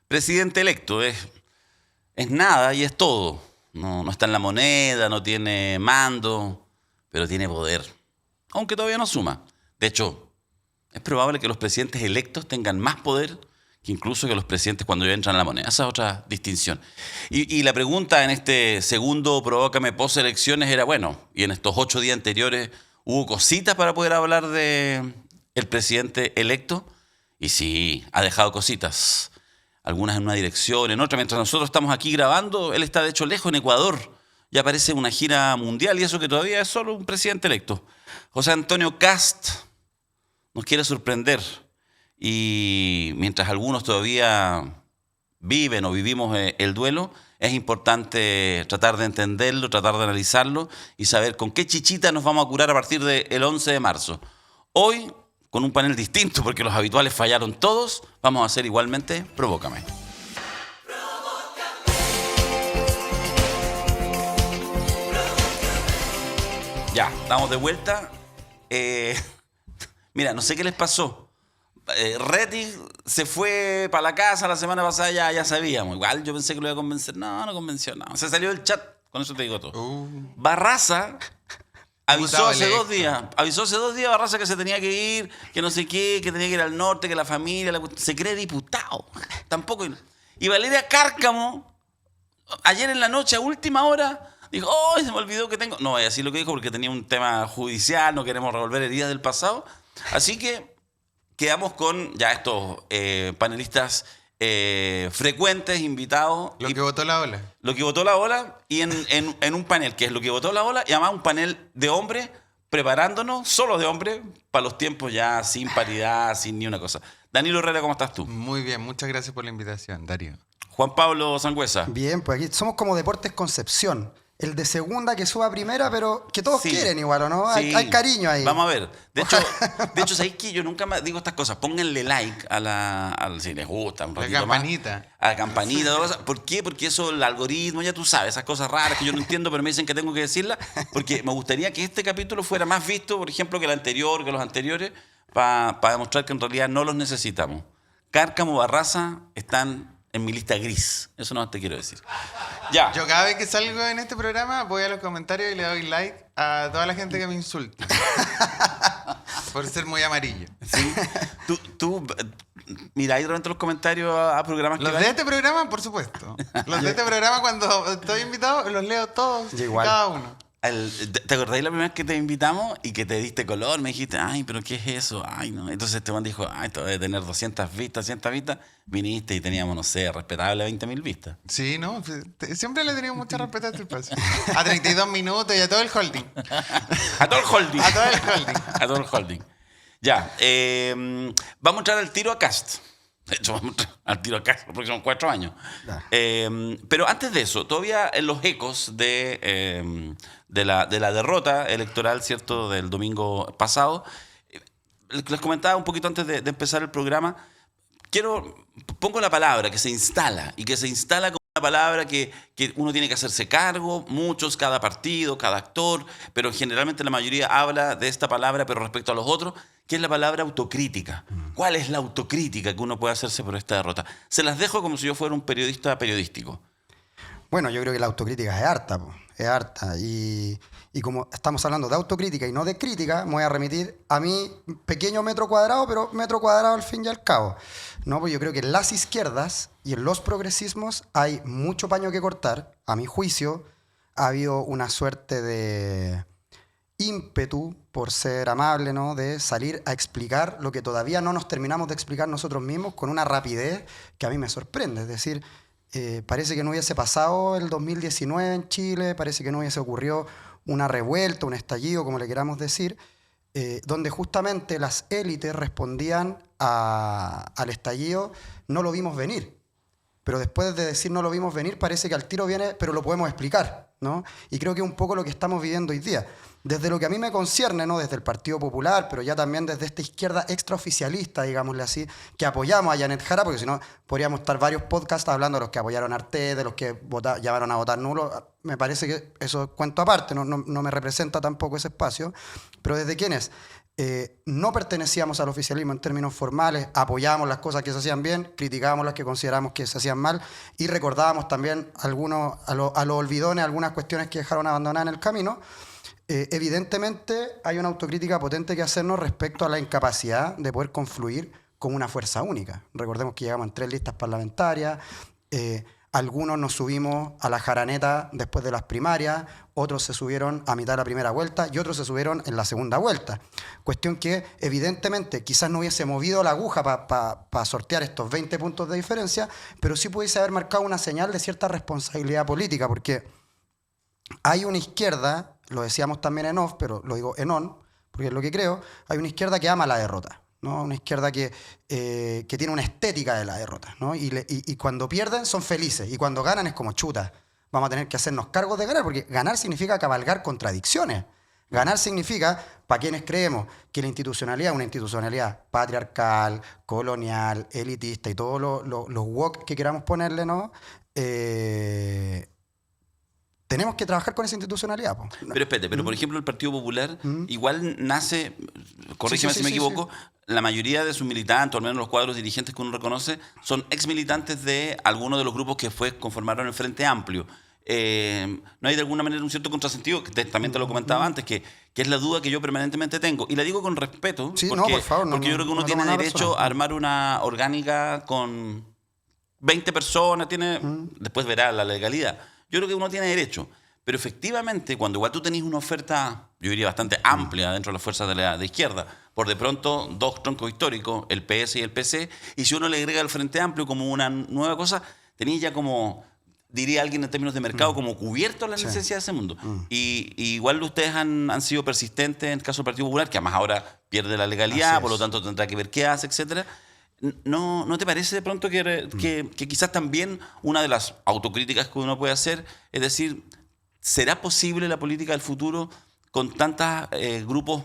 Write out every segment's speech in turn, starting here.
presidente electo. Es nada y es todo. No está en la moneda, no tiene mando, pero tiene poder. Aunque todavía no suma. De hecho, es probable que los presidentes electos tengan más poder que incluso que los presidentes cuando ya entran a la moneda. Esa es otra distinción. Y la pregunta en este segundo Provócame post elecciones era, bueno, y en estos 8 días anteriores, ¿hubo cositas para poder hablar de el presidente electo? Y sí, ha dejado cositas. Algunas en una dirección, en otra. Mientras nosotros estamos aquí grabando, él está de hecho lejos en Ecuador. Ya parece una gira mundial y eso que todavía es solo un presidente electo. José Antonio Kast nos quiere sorprender. Y mientras algunos todavía viven o vivimos el duelo, es importante tratar de entenderlo, tratar de analizarlo y saber con qué chichita nos vamos a curar a partir del 11 de marzo. Hoy, con un panel distinto, porque los habituales fallaron todos, vamos a hacer igualmente Provócame. Ya, estamos de vuelta. Mira, no sé qué les pasó. Reti se fue para la casa la semana pasada, ya sabíamos. Igual yo pensé que lo iba a convencer. No convenció nada. Se salió del chat, con eso te digo todo. Barraza avisó hace 2 días. Avisó hace 2 días Barraza que se tenía que ir, que no sé qué, que tenía que ir al norte, que la familia... Se cree diputado. Tampoco. Y Valeria Cárcamo, ayer en la noche, a última hora, dijo, ¡oh, se me olvidó que tengo! No, es así lo que dijo porque tenía un tema judicial, no queremos revolver heridas del pasado. Así que quedamos con ya estos panelistas frecuentes, invitados. Lo que votó la ola. Lo que votó la ola y en un panel que es lo que votó la ola y además un panel de hombres preparándonos, solo de hombres, para los tiempos ya sin paridad, sin ni una cosa. Danilo Herrera, ¿cómo estás tú? Muy bien, muchas gracias por la invitación, Darío. Juan Pablo Sangüesa. Bien, pues aquí somos como Deportes Concepción. El de segunda que suba a primera, pero que todos Sí. quieren igual, ¿o no? Sí. Hay cariño ahí. Vamos a ver. De hecho, ¿sabéis que yo nunca más digo estas cosas? Pónganle like si les gusta un La ratito campanita. más. A la campanita. Todas las cosas. ¿Por qué? Porque eso, el algoritmo, ya tú sabes, esas cosas raras que yo no entiendo, pero me dicen que tengo que decirlas. Porque me gustaría que este capítulo fuera más visto, por ejemplo, que el anterior, que los anteriores, para demostrar que en realidad no los necesitamos. Cárcamo, Barraza están en mi lista gris. Eso no te quiero decir. Ya. Yo cada vez que salgo en este programa voy a los comentarios y le doy like a toda la gente que me insulta. Por ser muy amarillo. ¿Sí? Tú miráis durante los comentarios a programas Los que de este programa, por supuesto. Los de este programa, cuando estoy invitado, los leo todos, Yo igual. cada uno. ¿Te acordáis la primera vez que te invitamos y que te diste color? Me dijiste, ay, pero ¿qué es eso? Ay, no. Entonces este man dijo, ay, esto debe tener 200 vistas. Viniste y teníamos, no sé, respetable 20.000 vistas. Sí, ¿no? Siempre le he tenido mucho respeto a este espacio. A 32 minutos y a todo el holding. A todo el holding. A todo el holding. A todo el holding. Ya. Vamos a entrar al tiro a Kast. De hecho, vamos a entrar al tiro a Kast los próximos 4 años. Pero antes de eso, todavía en los ecos de la derrota electoral, ¿cierto?, del domingo pasado, les comentaba un poquito antes de empezar el programa, pongo la palabra que se instala, y que se instala como una palabra que uno tiene que hacerse cargo, muchos, cada partido, cada actor, pero generalmente la mayoría habla de esta palabra, pero respecto a los otros, que es la palabra autocrítica. ¿Cuál es la autocrítica que uno puede hacerse por esta derrota? Se las dejo como si yo fuera un periodista periodístico. Bueno, yo creo que la autocrítica es harta, po. Es harta. Y como estamos hablando de autocrítica y no de crítica, me voy a remitir a mi pequeño metro cuadrado, pero metro cuadrado al fin y al cabo. No, pues yo creo que en las izquierdas y en los progresismos hay mucho paño que cortar. A mi juicio, ha habido una suerte de ímpetu, por ser amable, ¿no?, de salir a explicar lo que todavía no nos terminamos de explicar nosotros mismos con una rapidez que a mí me sorprende. Es decir, parece que no hubiese pasado el 2019 en Chile, parece que no hubiese ocurrido una revuelta, un estallido, como le queramos decir, donde justamente las élites respondían al estallido, no lo vimos venir. Pero después de decir no lo vimos venir, parece que al tiro viene, pero lo podemos explicar, ¿no? Y creo que es un poco lo que estamos viviendo hoy día. Desde lo que a mí me concierne, ¿no?, desde el Partido Popular, pero ya también desde esta izquierda extraoficialista, digámosle así, que apoyamos a Janet Jara, porque si no podríamos estar varios podcasts hablando de los que apoyaron a Arte, de los que llamaron a votar nulo. Me parece que eso es cuento aparte, no me representa tampoco ese espacio. Pero ¿desde quiénes? no pertenecíamos al oficialismo en términos formales, apoyábamos las cosas que se hacían bien, criticábamos las que considerábamos que se hacían mal y recordábamos también a los olvidones algunas cuestiones que dejaron abandonadas en el camino. Evidentemente hay una autocrítica potente que hacernos respecto a la incapacidad de poder confluir como una fuerza única. Recordemos que llegamos en 3 listas parlamentarias, algunos nos subimos a la jaraneta después de las primarias, otros se subieron a mitad de la primera vuelta y otros se subieron en la segunda vuelta. Cuestión que evidentemente quizás no hubiese movido la aguja para sortear estos 20 puntos de diferencia, pero sí pudiese haber marcado una señal de cierta responsabilidad política, porque hay una izquierda, lo decíamos también en off, pero lo digo en on, porque es lo que creo, hay una izquierda que ama la derrota, ¿no? Una izquierda que tiene una estética de la derrota, ¿no? Y cuando pierden son felices, y cuando ganan es como chuta. Vamos a tener que hacernos cargos de ganar, porque ganar significa cabalgar contradicciones. Ganar significa, para quienes creemos que la institucionalidad es una institucionalidad patriarcal, colonial, elitista y todos los woke que queramos ponerle, ¿no? Tenemos que trabajar con esa institucionalidad. Pero espérate, pero por ejemplo el Partido Popular igual nace, corrígeme si me equivoco, la mayoría de sus militantes, o al menos los cuadros dirigentes que uno reconoce, son ex militantes de algunos de los grupos que conformaron el Frente Amplio. No hay de alguna manera un cierto contrasentido, que también te lo comentaba antes, que es la duda que yo permanentemente tengo. Y la digo con respeto, porque, por favor, porque yo creo que uno tiene derecho a armar una orgánica con 20 personas, después verá la legalidad. Yo creo que uno tiene derecho, pero efectivamente, cuando igual tú tenés una oferta, yo diría bastante amplia dentro de las fuerzas de izquierda, por de pronto 2 troncos históricos, el PS y el PC, y si uno le agrega el Frente Amplio como una nueva cosa, tenés ya como, diría alguien en términos de mercado, como cubierto las necesidades de ese mundo. Y igual ustedes han sido persistentes en el caso del Partido Popular, que además ahora pierde la legalidad, por lo tanto tendrá que ver qué hace, etcétera. ¿No te parece de pronto que quizás también una de las autocríticas que uno puede hacer es decir, ¿será posible la política del futuro con tantos grupos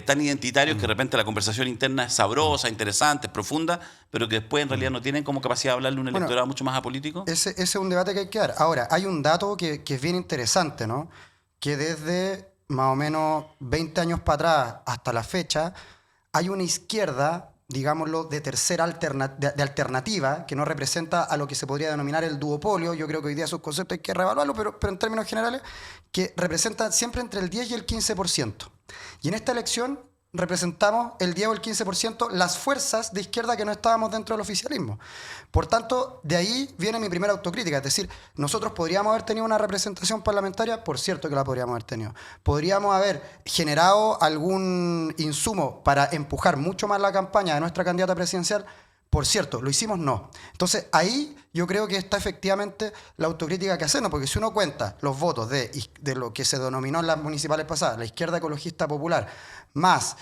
tan identitarios que de repente la conversación interna es sabrosa, interesante, es profunda, pero que después en realidad no tienen como capacidad de hablarle a un electorado mucho más apolítico? Ese es un debate que hay que dar. Ahora, hay un dato que es bien interesante, ¿no? Que desde más o menos 20 años para atrás hasta la fecha hay una izquierda, digámoslo, de tercera de alternativa, que no representa a lo que se podría denominar el duopolio. Yo creo que hoy día esos conceptos hay que reevaluarlos, pero en términos generales, que representa siempre entre el 10 y el 15%. Y en esta elección representamos el 10 o el 15% las fuerzas de izquierda que no estábamos dentro del oficialismo. Por tanto, de ahí viene mi primera autocrítica, es decir, nosotros podríamos haber tenido una representación parlamentaria, por cierto que la podríamos haber tenido. Podríamos haber generado algún insumo para empujar mucho más la campaña de nuestra candidata presidencial, por cierto, lo hicimos no. Entonces, ahí yo creo que está efectivamente la autocrítica que hacernos, porque si uno cuenta los votos de lo que se denominó en las municipales pasadas, la izquierda ecologista popular, más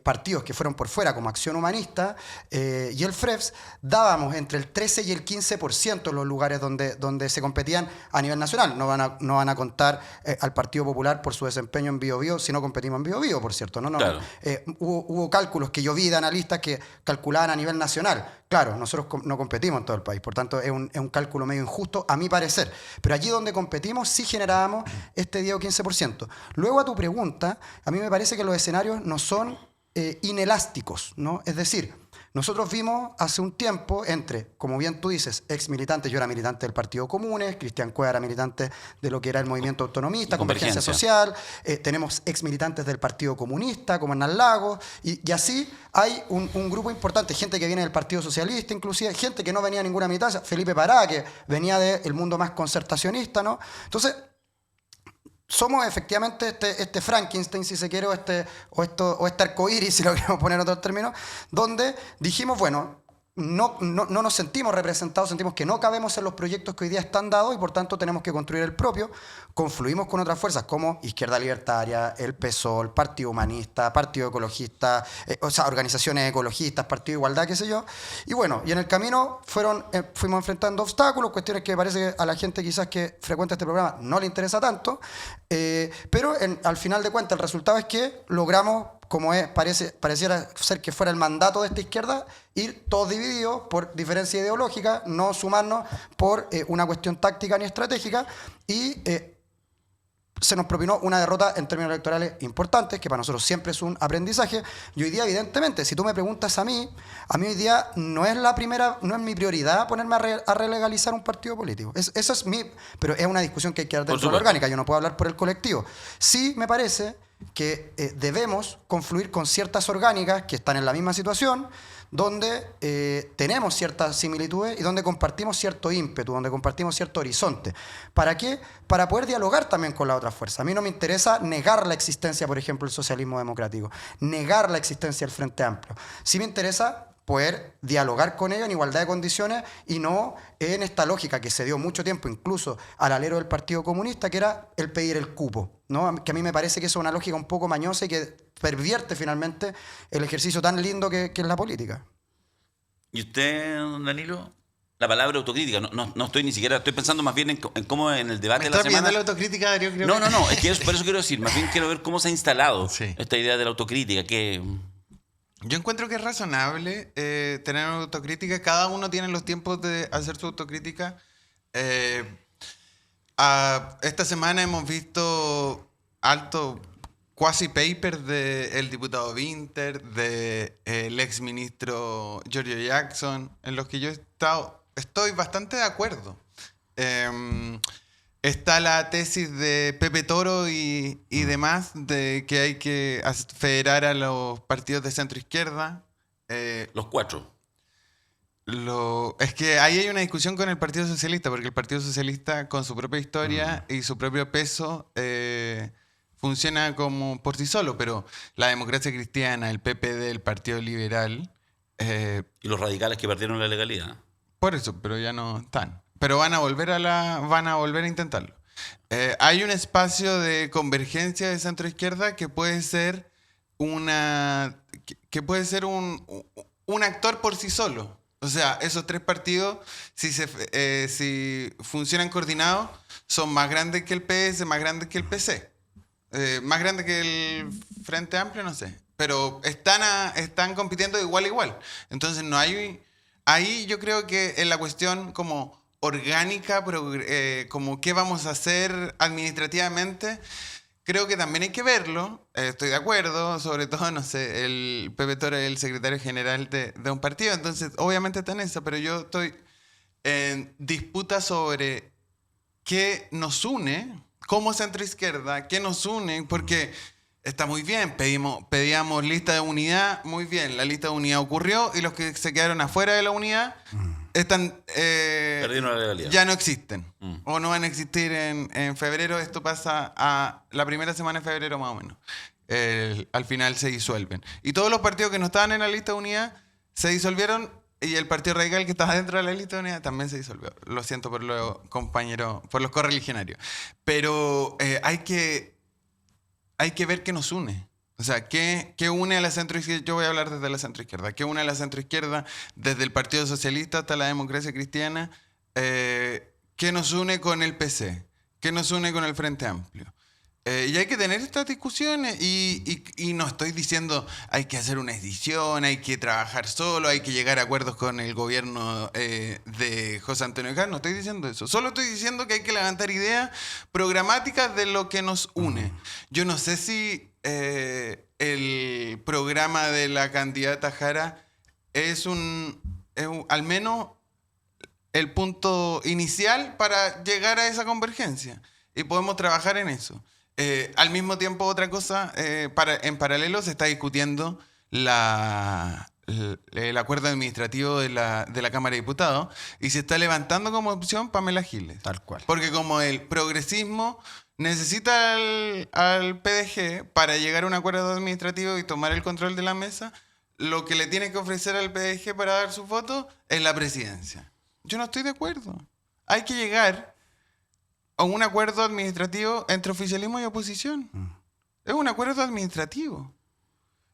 partidos que fueron por fuera, como Acción Humanista y el FREPS, dábamos entre el 13 y el 15% en los lugares donde se competían a nivel nacional. No van a contar al Partido Popular por su desempeño en Bío Bío, si no competimos en Bío Bío, por cierto. Claro. Hubo cálculos que yo vi de analistas que calculaban a nivel nacional. Claro, nosotros no competimos en todo el país, por tanto es un cálculo medio injusto a mi parecer. Pero allí donde competimos sí generábamos este 10 o 15%. Luego a tu pregunta, a mí me parece que los escenarios no son inelásticos, ¿no? Es decir, nosotros vimos hace un tiempo entre, como bien tú dices, ex militantes, yo era militante del Partido Comunes, Cristian Cueva era militante de lo que era el movimiento autonomista, Convergencia Social, tenemos ex militantes del Partido Comunista, como Hernán Lagos, y así hay un grupo importante, gente que viene del Partido Socialista, inclusive gente que no venía de ninguna militancia, Felipe Pará, que venía del mundo más concertacionista, ¿no? Entonces, somos efectivamente este Frankenstein, si se quiere, o este arcoíris, si lo queremos poner en otros términos, donde dijimos, bueno, no nos sentimos representados, sentimos que no cabemos en los proyectos que hoy día están dados y por tanto tenemos que construir el propio. Confluimos con otras fuerzas como Izquierda Libertaria, el PSOL, Partido Humanista, Partido Ecologista, organizaciones ecologistas, Partido de Igualdad, qué sé yo. Y bueno, y en el camino fuimos enfrentando obstáculos, cuestiones que parece que a la gente quizás que frecuenta este programa no le interesa tanto, pero al final de cuentas el resultado es que logramos, como pareciera ser que fuera el mandato de esta izquierda, ir todos divididos por diferencia ideológica, no sumarnos por una cuestión táctica ni estratégica, y se nos propinó una derrota en términos electorales importantes, que para nosotros siempre es un aprendizaje. Y hoy día, evidentemente, si tú me preguntas a mí hoy día no es mi prioridad ponerme a relegalizar un partido político. Eso es pero es una discusión que hay que dar dentro de la orgánica. Yo no puedo hablar por el colectivo. Sí me parece que debemos confluir con ciertas orgánicas que están en la misma situación, donde tenemos ciertas similitudes y donde compartimos cierto ímpetu, donde compartimos cierto horizonte. ¿Para qué? Para poder dialogar también con la otra fuerza. A mí no me interesa negar la existencia, por ejemplo, del socialismo democrático, negar la existencia del Frente Amplio. Sí me interesa poder dialogar con ellos en igualdad de condiciones y no en esta lógica que se dio mucho tiempo, incluso al alero del Partido Comunista, que era el pedir el cupo, ¿no? Que a mí me parece que eso es una lógica un poco mañosa y que pervierte finalmente el ejercicio tan lindo que es la política. ¿Y usted, Danilo? La palabra autocrítica, no estoy ni siquiera, estoy pensando más bien en cómo en el debate de la semana... ¿Me estás pidiendo la autocrítica, Darío? Creo No, es que por eso quiero decir, más bien quiero ver cómo se ha instalado Sí. esta idea de la autocrítica, que... Yo encuentro que es razonable tener una autocrítica. Cada uno tiene los tiempos de hacer su autocrítica. Esta semana hemos visto alto quasi paper del diputado Winter, del exministro Giorgio Jackson, en los que yo estoy bastante de acuerdo. Está la tesis de Pepe Toro y demás de que hay que federar a los partidos de centro izquierda. Los cuatro. Es que ahí hay una discusión con el Partido Socialista, porque el Partido Socialista, con su propia historia y su propio peso, funciona como por sí solo, pero la Democracia Cristiana, el PPD, el Partido Liberal... Y los radicales que perdieron la legalidad. Por eso, pero ya no están. Pero van a volver a intentarlo. Hay un espacio de convergencia de centro izquierda que puede ser un actor por sí solo. O sea, esos tres partidos, si funcionan coordinados, son más grandes que el PS, más grandes que el PC. Más grandes que el Frente Amplio, no sé. Pero están compitiendo de igual a igual. Entonces no hay... Ahí yo creo que en la cuestión como orgánica, como qué vamos a hacer administrativamente, creo que también hay que verlo. Estoy de acuerdo, sobre todo, no sé, el Pepe Toro es el secretario general de un partido, entonces obviamente está en eso, pero yo estoy en disputa sobre qué nos une como centro-izquierda, qué nos une, porque... Está muy bien, pedíamos lista de unidad, muy bien, la lista de unidad ocurrió y los que se quedaron afuera de la unidad Perdieron la legalidad. ya no existen o no van a existir en febrero. Esto pasa a la primera semana de febrero más o menos. Al final se disuelven. Y todos los partidos que no estaban en la lista de unidad se disolvieron y el Partido Radical que estaba dentro de la lista de unidad también se disolvió. Lo siento por los compañeros, por los correligionarios. Pero hay que ver qué nos une. O sea, ¿qué une a la centroizquierda? Yo voy a hablar desde la centroizquierda. ¿Qué une a la centroizquierda desde el Partido Socialista hasta la Democracia Cristiana? ¿Qué nos une con el PC? ¿Qué nos une con el Frente Amplio? Y hay que tener estas discusiones y no estoy diciendo hay que hacer una edición, hay que trabajar solo, hay que llegar a acuerdos con el gobierno de José Antonio Caz. No estoy diciendo eso. Solo estoy diciendo que hay que levantar ideas programáticas de lo que nos une. Yo no sé si el programa de la candidata Jara es al menos el punto inicial para llegar a esa convergencia. Y podemos trabajar en eso. Al mismo tiempo, otra cosa, en paralelo se está discutiendo el acuerdo administrativo de la Cámara de Diputados y se está levantando como opción Pamela Giles. Tal cual. Porque como el progresismo necesita al PDG para llegar a un acuerdo administrativo y tomar el control de la mesa, lo que le tiene que ofrecer al PDG para dar su voto es la presidencia. Yo no estoy de acuerdo. Hay que llegar a un acuerdo administrativo entre oficialismo y oposición. Es un acuerdo administrativo.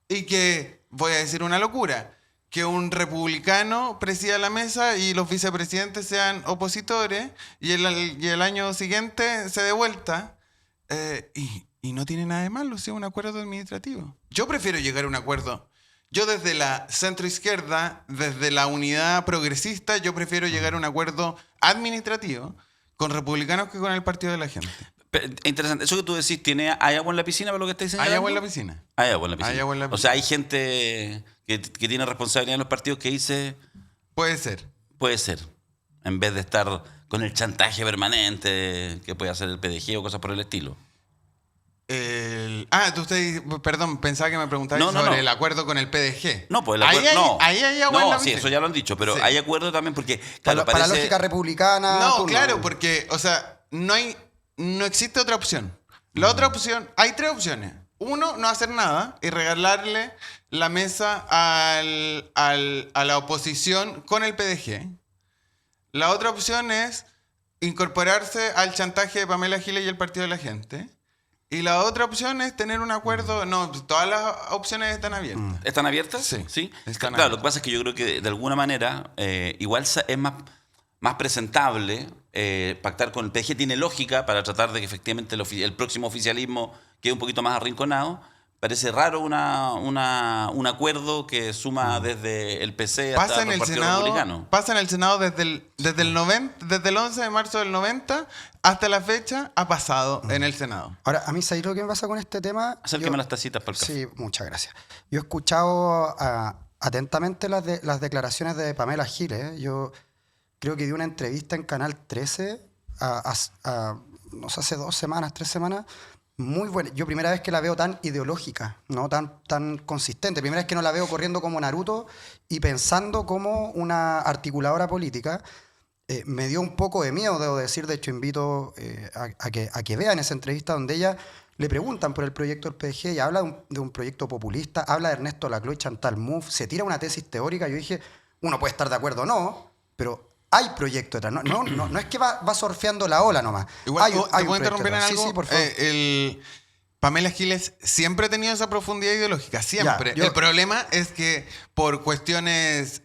Y que, voy a decir una locura, que un republicano presida la mesa y los vicepresidentes sean opositores y el año siguiente se dé vuelta. Y no tiene nada de malo si es un acuerdo administrativo. Yo prefiero llegar a un acuerdo. Yo desde la centroizquierda, desde la unidad progresista, yo prefiero llegar a un acuerdo administrativo con republicanos que con el Partido de la Gente. Es interesante. Eso que tú decís, ¿hay agua en la piscina para lo que estáis señalando? Hay agua en la piscina. Hay agua en la piscina. Hay agua en la O sea, hay gente que tiene responsabilidad en los partidos que dice, Puede ser. puede ser, en vez de estar con el chantaje permanente que puede hacer el PDG o cosas por el estilo. Perdón, pensaba que me preguntabas No, no, sobre no. el acuerdo con el PDG. No, pues el acuerdo. No, ahí hay agua en la sí, piscina. eso ya lo han dicho, pero Sí. hay acuerdo también porque, claro, para parece. lógica republicana. No, turno. claro, porque, o sea, no existe otra opción. La otra opción, hay 3 opciones. Uno, no hacer nada y regalarle la mesa a la oposición con el PDG. La otra opción es incorporarse al chantaje de Pamela Giles y el Partido de la Gente. Y la otra opción es tener un acuerdo. No, todas las opciones están abiertas. ¿Están abiertas? Sí, están Claro, lo abiertas. que pasa es que yo creo que de alguna manera igual es más presentable pactar con el PDG. Tiene lógica para tratar de que efectivamente el próximo oficialismo quede un poquito más arrinconado. Parece raro un acuerdo que suma desde el PC hasta Pasa en el el Partido Senado, Republicano. pasa en el Senado desde el 11 de marzo del 90 hasta la fecha ha pasado en el Senado. Ahora, a mí, ¿sabéis lo que me pasa con este tema? Acérqueme las tacitas para el café. Sí, muchas gracias. Yo he escuchado atentamente las declaraciones de Pamela Giles. Yo creo que dio una entrevista en Canal 13 no sé, hace 2 semanas, 3 semanas. Muy buena. Yo primera vez que la veo tan ideológica, no tan consistente. Primera vez que no la veo corriendo como Naruto y pensando como una articuladora política. Me dio un poco de miedo, debo decir. De hecho, invito a que vean esa entrevista donde ella le preguntan por el proyecto del PDG y habla de un proyecto populista, habla de Ernesto Laclau y Chantal Mouffe, se tira una tesis teórica. Yo dije, uno puede estar de acuerdo o no, pero hay proyecto detrás. No es que va surfeando la ola nomás. Igual, hay ¿te un puedo proyecto interrumpir en detrás. algo? Sí, por favor. Pamela Giles siempre ha tenido esa profundidad ideológica, siempre. Ya, El problema es que por cuestiones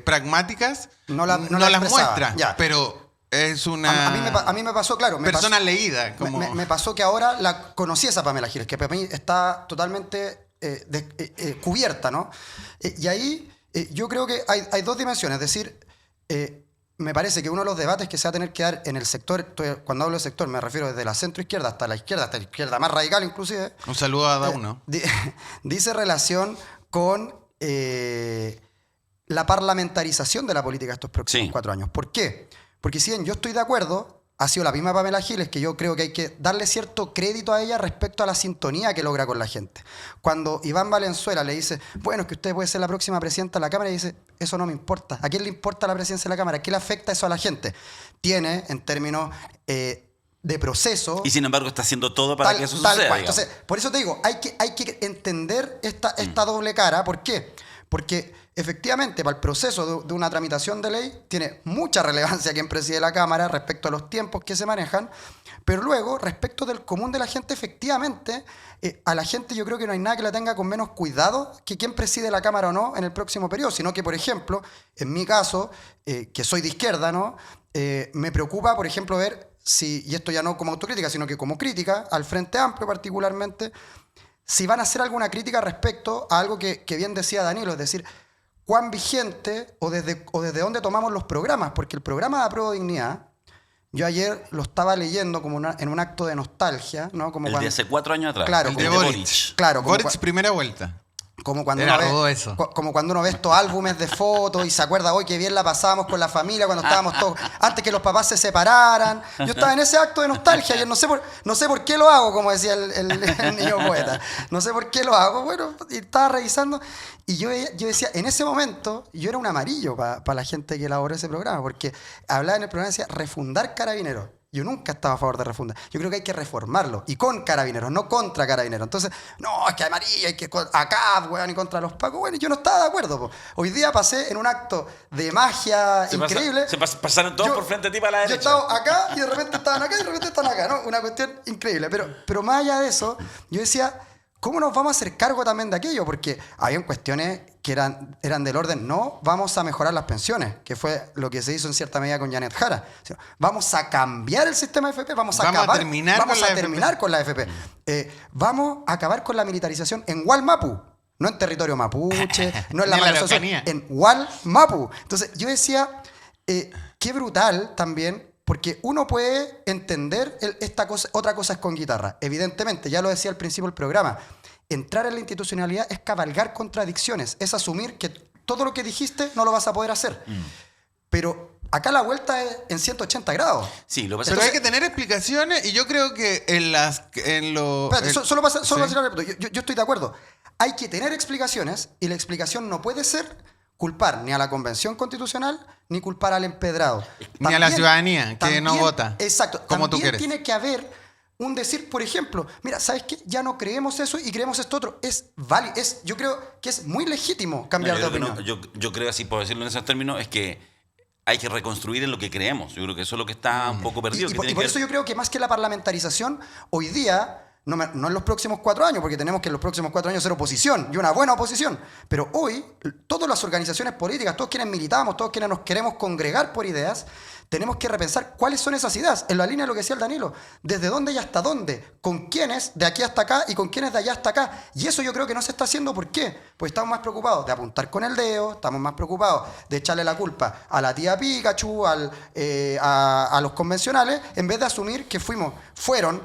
pragmáticas No no la las expresaba, muestra, ya. pero es una A mí me pasó, claro. persona leída. Como... Me pasó que ahora conocí a esa Pamela Giles, que para mí está totalmente cubierta, ¿no? Y ahí yo creo que hay 2 dimensiones. Es decir, me parece que uno de los debates que se va a tener que dar en el sector, cuando hablo de sector me refiero desde la centroizquierda hasta la izquierda más radical inclusive, Un saludo a Dauno. dice relación con la parlamentarización de la política estos próximos Sí. 4 años. ¿Por qué? Porque si bien yo estoy de acuerdo, ha sido la misma Pamela Giles que yo creo que hay que darle cierto crédito a ella respecto a la sintonía que logra con la gente. Cuando Iván Valenzuela le dice, bueno, es que usted puede ser la próxima presidenta de la Cámara, y dice, eso no me importa. ¿A quién le importa la presidencia de la Cámara? ¿Qué le afecta eso a la gente? Tiene, en términos de proceso... Y sin embargo está haciendo todo para que eso tal suceda. cual. digamos. Entonces, por eso te digo, hay que entender esta doble cara. ¿Por qué? Porque efectivamente para el proceso de una tramitación de ley tiene mucha relevancia quien preside la Cámara respecto a los tiempos que se manejan, pero luego respecto del común de la gente, efectivamente, a la gente yo creo que no hay nada que la tenga con menos cuidado que quien preside la Cámara o no en el próximo periodo, sino que, por ejemplo, en mi caso, que soy de izquierda, ¿no? Me preocupa, por ejemplo, ver si, y esto ya no como autocrítica, sino que como crítica, al Frente Amplio particularmente, si van a hacer alguna crítica respecto a algo que bien decía Danilo, es decir, cuán vigente o desde dónde tomamos los programas, porque el programa de Apruebo Dignidad, yo ayer lo estaba leyendo como en un acto de nostalgia, ¿no? Como El de hace 4 años atrás. Claro, el de de Boric. Boric. Claro, como Boric, primera vuelta. como cuando Era uno ve, todo eso. como cuando uno ve estos álbumes de fotos y se acuerda hoy que bien la pasábamos con la familia cuando estábamos todos, antes que los papás se separaran. Yo estaba en ese acto de nostalgia y no sé por qué lo hago, como decía el niño poeta. No sé por qué lo hago. Bueno, y estaba revisando y yo decía, en ese momento yo era un amarillo para la gente que elaboró ese programa, porque hablaba en el programa, decía refundar Carabineros. Yo nunca estaba a favor de refundar. Yo creo que hay que reformarlo. Y con Carabineros, no contra Carabineros. Entonces, no, es que amarillo, hay que acá, weón, y contra los pacos. Bueno, yo no estaba de acuerdo. Po. Hoy día pasé en un acto de magia increíble. Pasaron todos por frente a ti para la Yo derecha. estaba acá y de repente estaban acá y de repente están acá, ¿no? Una cuestión increíble. Pero más allá de eso, yo decía, ¿cómo nos vamos a hacer cargo también de aquello? Porque habían cuestiones que eran del orden, no, vamos a mejorar las pensiones, que fue lo que se hizo en cierta medida con Janet Jara. O sea, vamos a cambiar el sistema de FP, vamos a terminar con la FP. Vamos a acabar con la militarización en Walmapu, no en territorio mapuche, no en la manifestación, en Walmapu. Entonces yo decía, qué brutal también porque uno puede entender esta cosa, otra cosa es con guitarra. Evidentemente, ya lo decía al principio del programa, entrar en la institucionalidad es cabalgar contradicciones, es asumir que todo lo que dijiste no lo vas a poder hacer. Pero acá la vuelta es en 180 grados. Sí, lo que pasa Pero es hay que tener explicaciones y yo creo que Espérate, solo sí. para decir algo. Yo estoy de acuerdo. Hay que tener explicaciones y la explicación no puede ser culpar ni a la Convención Constitucional ni culpar al empedrado. Ni a la ciudadanía que no vota. Exacto. Como tú También quieres. tiene que haber un decir, por ejemplo, mira, ¿sabes qué? Ya no creemos eso y creemos esto otro. Es válido. Yo creo que es muy legítimo cambiar de yo creo que opinión. yo creo, así por decirlo en esos términos, es que hay que reconstruir en lo que creemos. Yo creo que eso es lo que está un poco perdido. Y por eso yo creo que más que la parlamentarización, hoy día, no en los próximos 4 años, porque tenemos que en los próximos 4 años ser oposición, y una buena oposición, pero hoy, todas las organizaciones políticas, todos quienes militamos, todos quienes nos queremos congregar por ideas, tenemos que repensar cuáles son esas ideas, en la línea de lo que decía el Danilo, desde dónde y hasta dónde, con quiénes de aquí hasta acá y con quiénes de allá hasta acá. Y eso yo creo que no se está haciendo. ¿Por qué? Pues estamos más preocupados de apuntar con el dedo, estamos más preocupados de echarle la culpa a la tía Pikachu, a los convencionales, en vez de asumir que fueron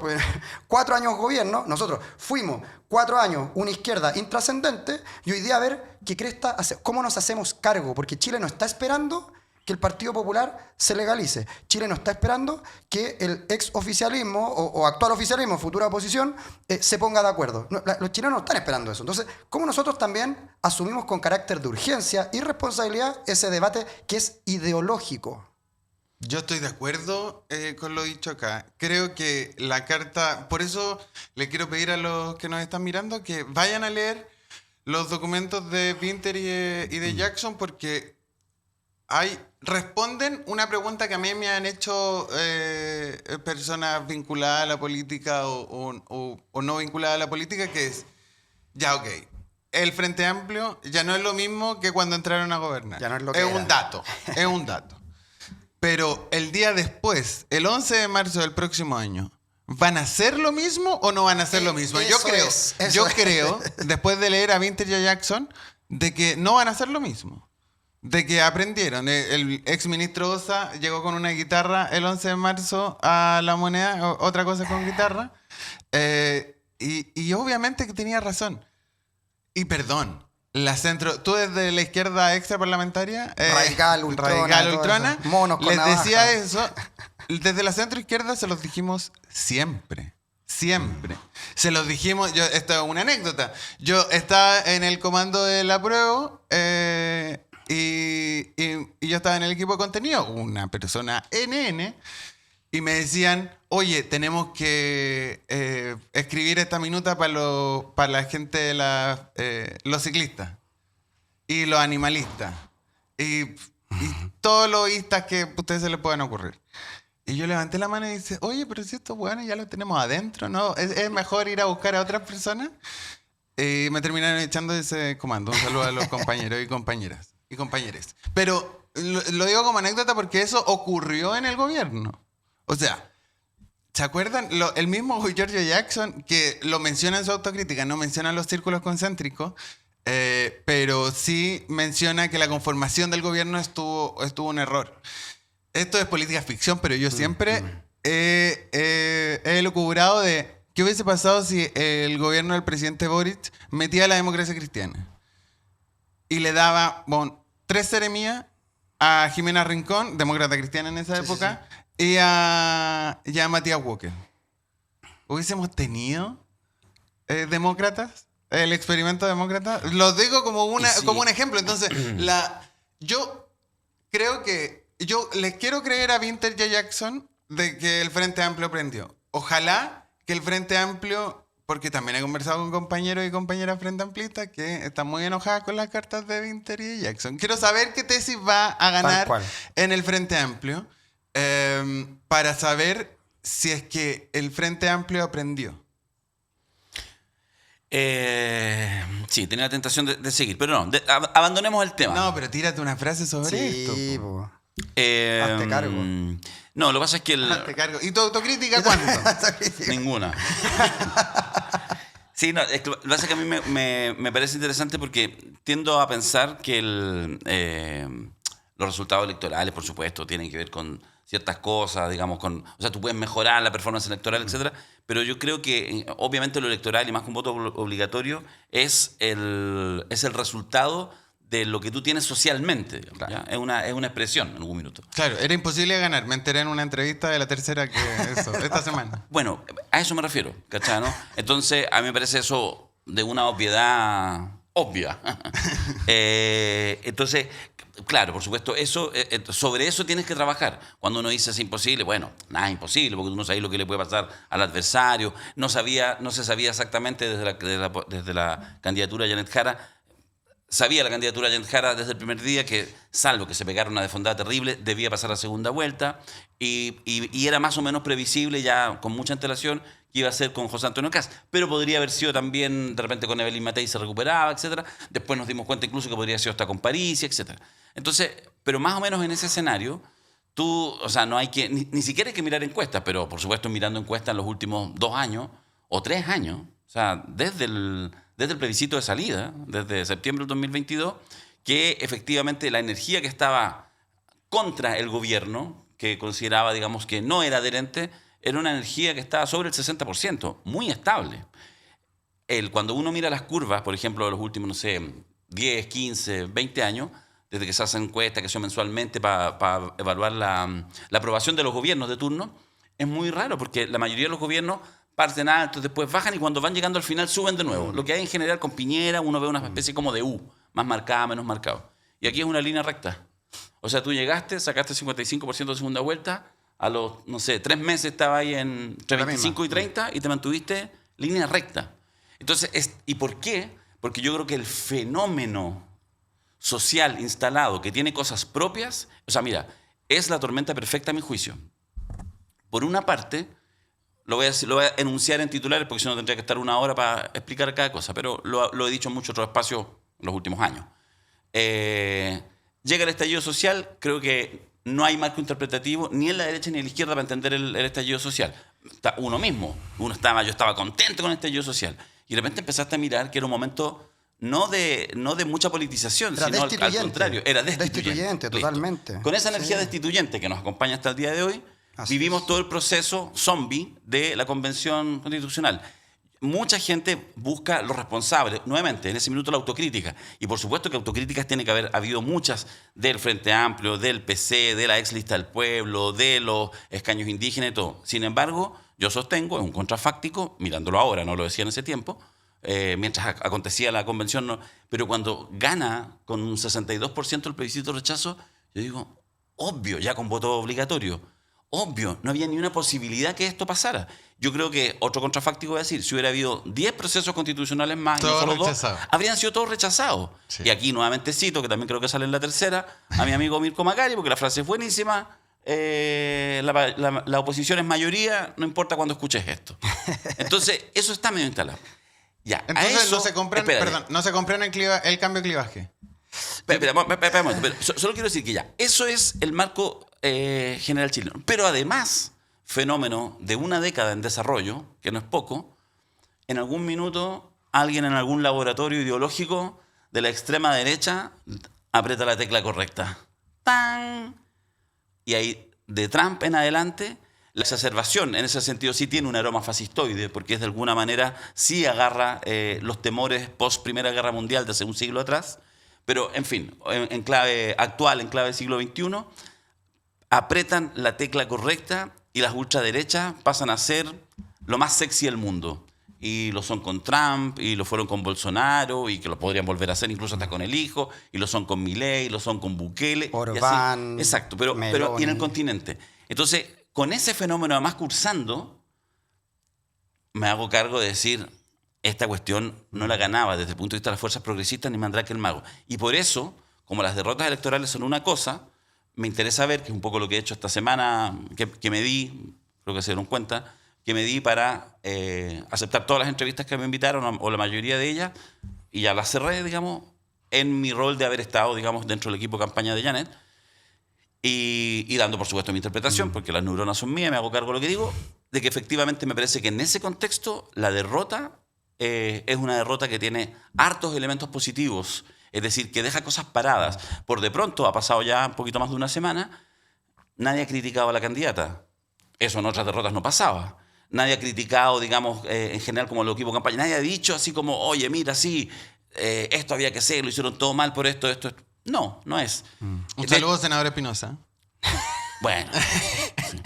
4 años gobierno, nosotros fuimos 4 años una izquierda intrascendente, y hoy día a ver cómo nos hacemos cargo, porque Chile no está esperando que el Partido Popular se legalice. Chile no está esperando que el ex oficialismo o actual oficialismo, futura oposición, se ponga de acuerdo. No, los chilenos no están esperando eso. Entonces, ¿cómo nosotros también asumimos con carácter de urgencia y responsabilidad ese debate que es ideológico? Yo estoy de acuerdo con lo dicho acá. Creo que la carta... Por eso le quiero pedir a los que nos están mirando que vayan a leer los documentos de Winter y de Jackson, porque responden una pregunta que a mí me han hecho personas vinculadas a la política o no vinculadas a la política, que es, ya ok, el Frente Amplio ya no es lo mismo que cuando entraron a gobernar. Ya no es lo que es era. un dato, es un dato. Pero el día después, el 11 de marzo del próximo año, ¿van a hacer lo mismo o no van a hacer lo mismo? Yo creo, después de leer a Winter y a Jackson, de que no van a hacer lo mismo. De que aprendieron. El ex ministro Osa llegó con una guitarra el 11 de marzo a La Moneda, otra cosa con guitarra. Y obviamente que tenía razón. Y perdón, tú desde la izquierda extraparlamentaria, Radical, ultrona, monos con les navaja. decía eso. Desde la centro izquierda se los dijimos siempre. Siempre. Se los dijimos, esto es una anécdota. Yo estaba en el comando del apruebo y yo estaba en el equipo de contenido, una persona NN, y me decían, oye, tenemos que escribir esta minuta para la gente de los ciclistas y los animalistas y todos los istas que a ustedes se les puedan ocurrir. Y yo levanté la mano y dije, oye, pero si estos hueones ya los tenemos adentro, ¿no? ¿Es mejor ir a buscar a otras personas? Y me terminaron echando de ese comando. Un saludo a los compañeros y compañeras y compañeres. Pero lo digo como anécdota porque eso ocurrió en el gobierno. O sea, ¿se acuerdan? El mismo Giorgio Jackson, que lo menciona en su autocrítica, no menciona los círculos concéntricos, pero sí menciona que la conformación del gobierno estuvo un error. Esto es política ficción, pero yo siempre he elucubrado de qué hubiese pasado si el gobierno del presidente Boric metía a la democracia cristiana y le daba 3 seremías a Jimena Rincón, demócrata cristiana en esa época, y a Matías Walker. ¿Hubiésemos tenido demócratas? El experimento demócrata. Lo digo como un ejemplo. Entonces, yo creo que yo les quiero creer a Winter y a Jackson de que el Frente Amplio prendió. Ojalá que el Frente Amplio, porque también he conversado con compañeros y compañeras Frente Amplistas que están muy enojadas con las cartas de Winter y de Jackson. Quiero saber qué tesis va a ganar en el Frente Amplio para saber si es que el Frente Amplio aprendió. Sí, tenía la tentación de seguir, pero no, abandonemos el tema. No, pero tírate una frase sobre esto. Sí, Po. Hazte cargo. No, lo que pasa es que Hazte cargo. ¿Y tu autocrítica cuánto? Ninguna. Sí, no, es que lo que pasa es que a mí me parece interesante porque tiendo a pensar que los resultados electorales, por supuesto, tienen que ver con ciertas cosas, digamos, o sea, tú puedes mejorar la performance electoral, etcétera, pero yo creo que obviamente lo electoral y más que un voto obligatorio es el resultado de lo que tú tienes socialmente. Digamos, ¿ya? Es una expresión en algún minuto. Claro, era imposible ganar. Me enteré en una entrevista de La Tercera que eso, esta semana. Bueno, a eso me refiero, ¿cachai? ¿No? Entonces, a mí me parece eso de una obviedad obvia. Entonces, claro, por supuesto, sobre eso tienes que trabajar. Cuando uno dice es imposible, bueno, nada es imposible, porque tú no sabes lo que le puede pasar al adversario. No se sabía exactamente desde la candidatura de Janet Jara. Sabía la candidatura de Janet Jara desde el primer día que, salvo que se pegara una desfondada terrible, debía pasar a segunda vuelta y era más o menos previsible ya con mucha antelación que iba a ser con José Antonio Kast, pero podría haber sido también de repente con Evelyn Matei se recuperaba, etcétera. Después nos dimos cuenta incluso que podría haber sido hasta con París, etcétera. Entonces, pero más o menos en ese escenario, o sea, no hay que, ni siquiera hay que mirar encuestas, pero por supuesto mirando encuestas en los últimos 2 años o 3 años, o sea, desde el plebiscito de salida, desde septiembre del 2022, que efectivamente la energía que estaba contra el gobierno, que consideraba, digamos, que no era adherente, era una energía que estaba sobre el 60%, muy estable. Cuando uno mira las curvas, por ejemplo, de los últimos, no sé, 10, 15, 20 años, desde que se hacen encuestas que son mensualmente para evaluar la aprobación de los gobiernos de turno, es muy raro porque la mayoría de los gobiernos parten altos, después bajan y cuando van llegando al final suben de nuevo. Lo que hay en general con Piñera, uno ve una especie como de U, más marcada, menos marcado. Y aquí es una línea recta. O sea, tú llegaste, sacaste 55% de segunda vuelta, a los, no sé, 3 meses estaba ahí entre 25 y 30 y te mantuviste línea recta. Entonces, ¿y por qué? Porque yo creo que el fenómeno social instalado que tiene cosas propias, o sea, mira, es la tormenta perfecta a mi juicio. Por una parte, lo voy a enunciar en titulares porque si no tendría que estar 1 hora para explicar cada cosa, pero lo he dicho en muchos otros espacios en los últimos años. Llega el estallido social, creo que no hay marco interpretativo ni en la derecha ni en la izquierda para entender el estallido social. Uno mismo, yo estaba contento con el estallido social y de repente empezaste a mirar que era un momento no de mucha politización, era sino al contrario, era destituyente. Totalmente. Con esa energía destituyente que nos acompaña hasta el día de hoy, vivimos todo el proceso zombie de la Convención Constitucional. Mucha gente busca los responsables, nuevamente, en ese minuto la autocrítica. Y por supuesto que autocríticas tiene que haber habido muchas del Frente Amplio, del PC, de la ex lista del pueblo, de los escaños indígenas y todo. Sin embargo, yo sostengo, es un contrafáctico, mirándolo ahora, no lo decía en ese tiempo, mientras acontecía la convención, no, pero cuando gana con un 62% el plebiscito de rechazo, yo digo, obvio, ya con voto obligatorio. Obvio, no había ni una posibilidad que esto pasara. Yo creo que otro contrafáctico voy a decir, si hubiera habido 10 procesos constitucionales más y no solo 2, habrían sido todos rechazados. Sí. Y aquí nuevamente cito, que también creo que sale en La Tercera, a mi amigo Mirko Macari, porque la frase es buenísima, la oposición es mayoría, no importa cuando escuches esto. Entonces, eso está medio instalado. Ya, entonces eso, no se compran el cambio de clivaje. Espera, solo quiero decir que ya, eso es el marco general chileno. Pero además, fenómeno de una década en desarrollo, que no es poco, en algún minuto alguien en algún laboratorio ideológico de la extrema derecha aprieta la tecla correcta. ¡Tan! Y ahí, de Trump en adelante, la exacerbación en ese sentido sí tiene un aroma fascistoide, porque es de alguna manera sí agarra los temores post Primera Guerra Mundial de hace un siglo atrás. Pero, en fin, en clave actual, en clave siglo XXI, apretan la tecla correcta y las ultraderechas pasan a ser lo más sexy del mundo. Y lo son con Trump, y lo fueron con Bolsonaro, y que lo podrían volver a hacer incluso hasta con el hijo, y lo son con Milei, y lo son con Bukele. Orbán. Exacto, pero y en el continente. Entonces, con ese fenómeno además cursando, me hago cargo de decir, esta cuestión no la ganaba desde el punto de vista de las fuerzas progresistas ni Mandrake el Mago. Y por eso, como las derrotas electorales son una cosa, me interesa ver, que es un poco lo que he hecho esta semana, que me di, creo que se dieron cuenta, que me di para aceptar todas las entrevistas que me invitaron, o la mayoría de ellas, y ya las cerré, digamos, en mi rol de haber estado, digamos, dentro del equipo de campaña de Janet, y dando, por supuesto, mi interpretación, porque las neuronas son mías, me hago cargo de lo que digo, de que efectivamente me parece que en ese contexto la derrota es una derrota que tiene hartos elementos positivos, es decir, que deja cosas paradas. Por de pronto, ha pasado ya un poquito más de una semana, nadie ha criticado a la candidata. Eso en otras derrotas no pasaba. Nadie ha criticado, digamos, en general como el equipo de campaña. Nadie ha dicho así como, oye, mira, sí, esto había que hacer, lo hicieron todo mal por esto. No, no es. Un saludo, senador Espinosa. Bueno. Sí.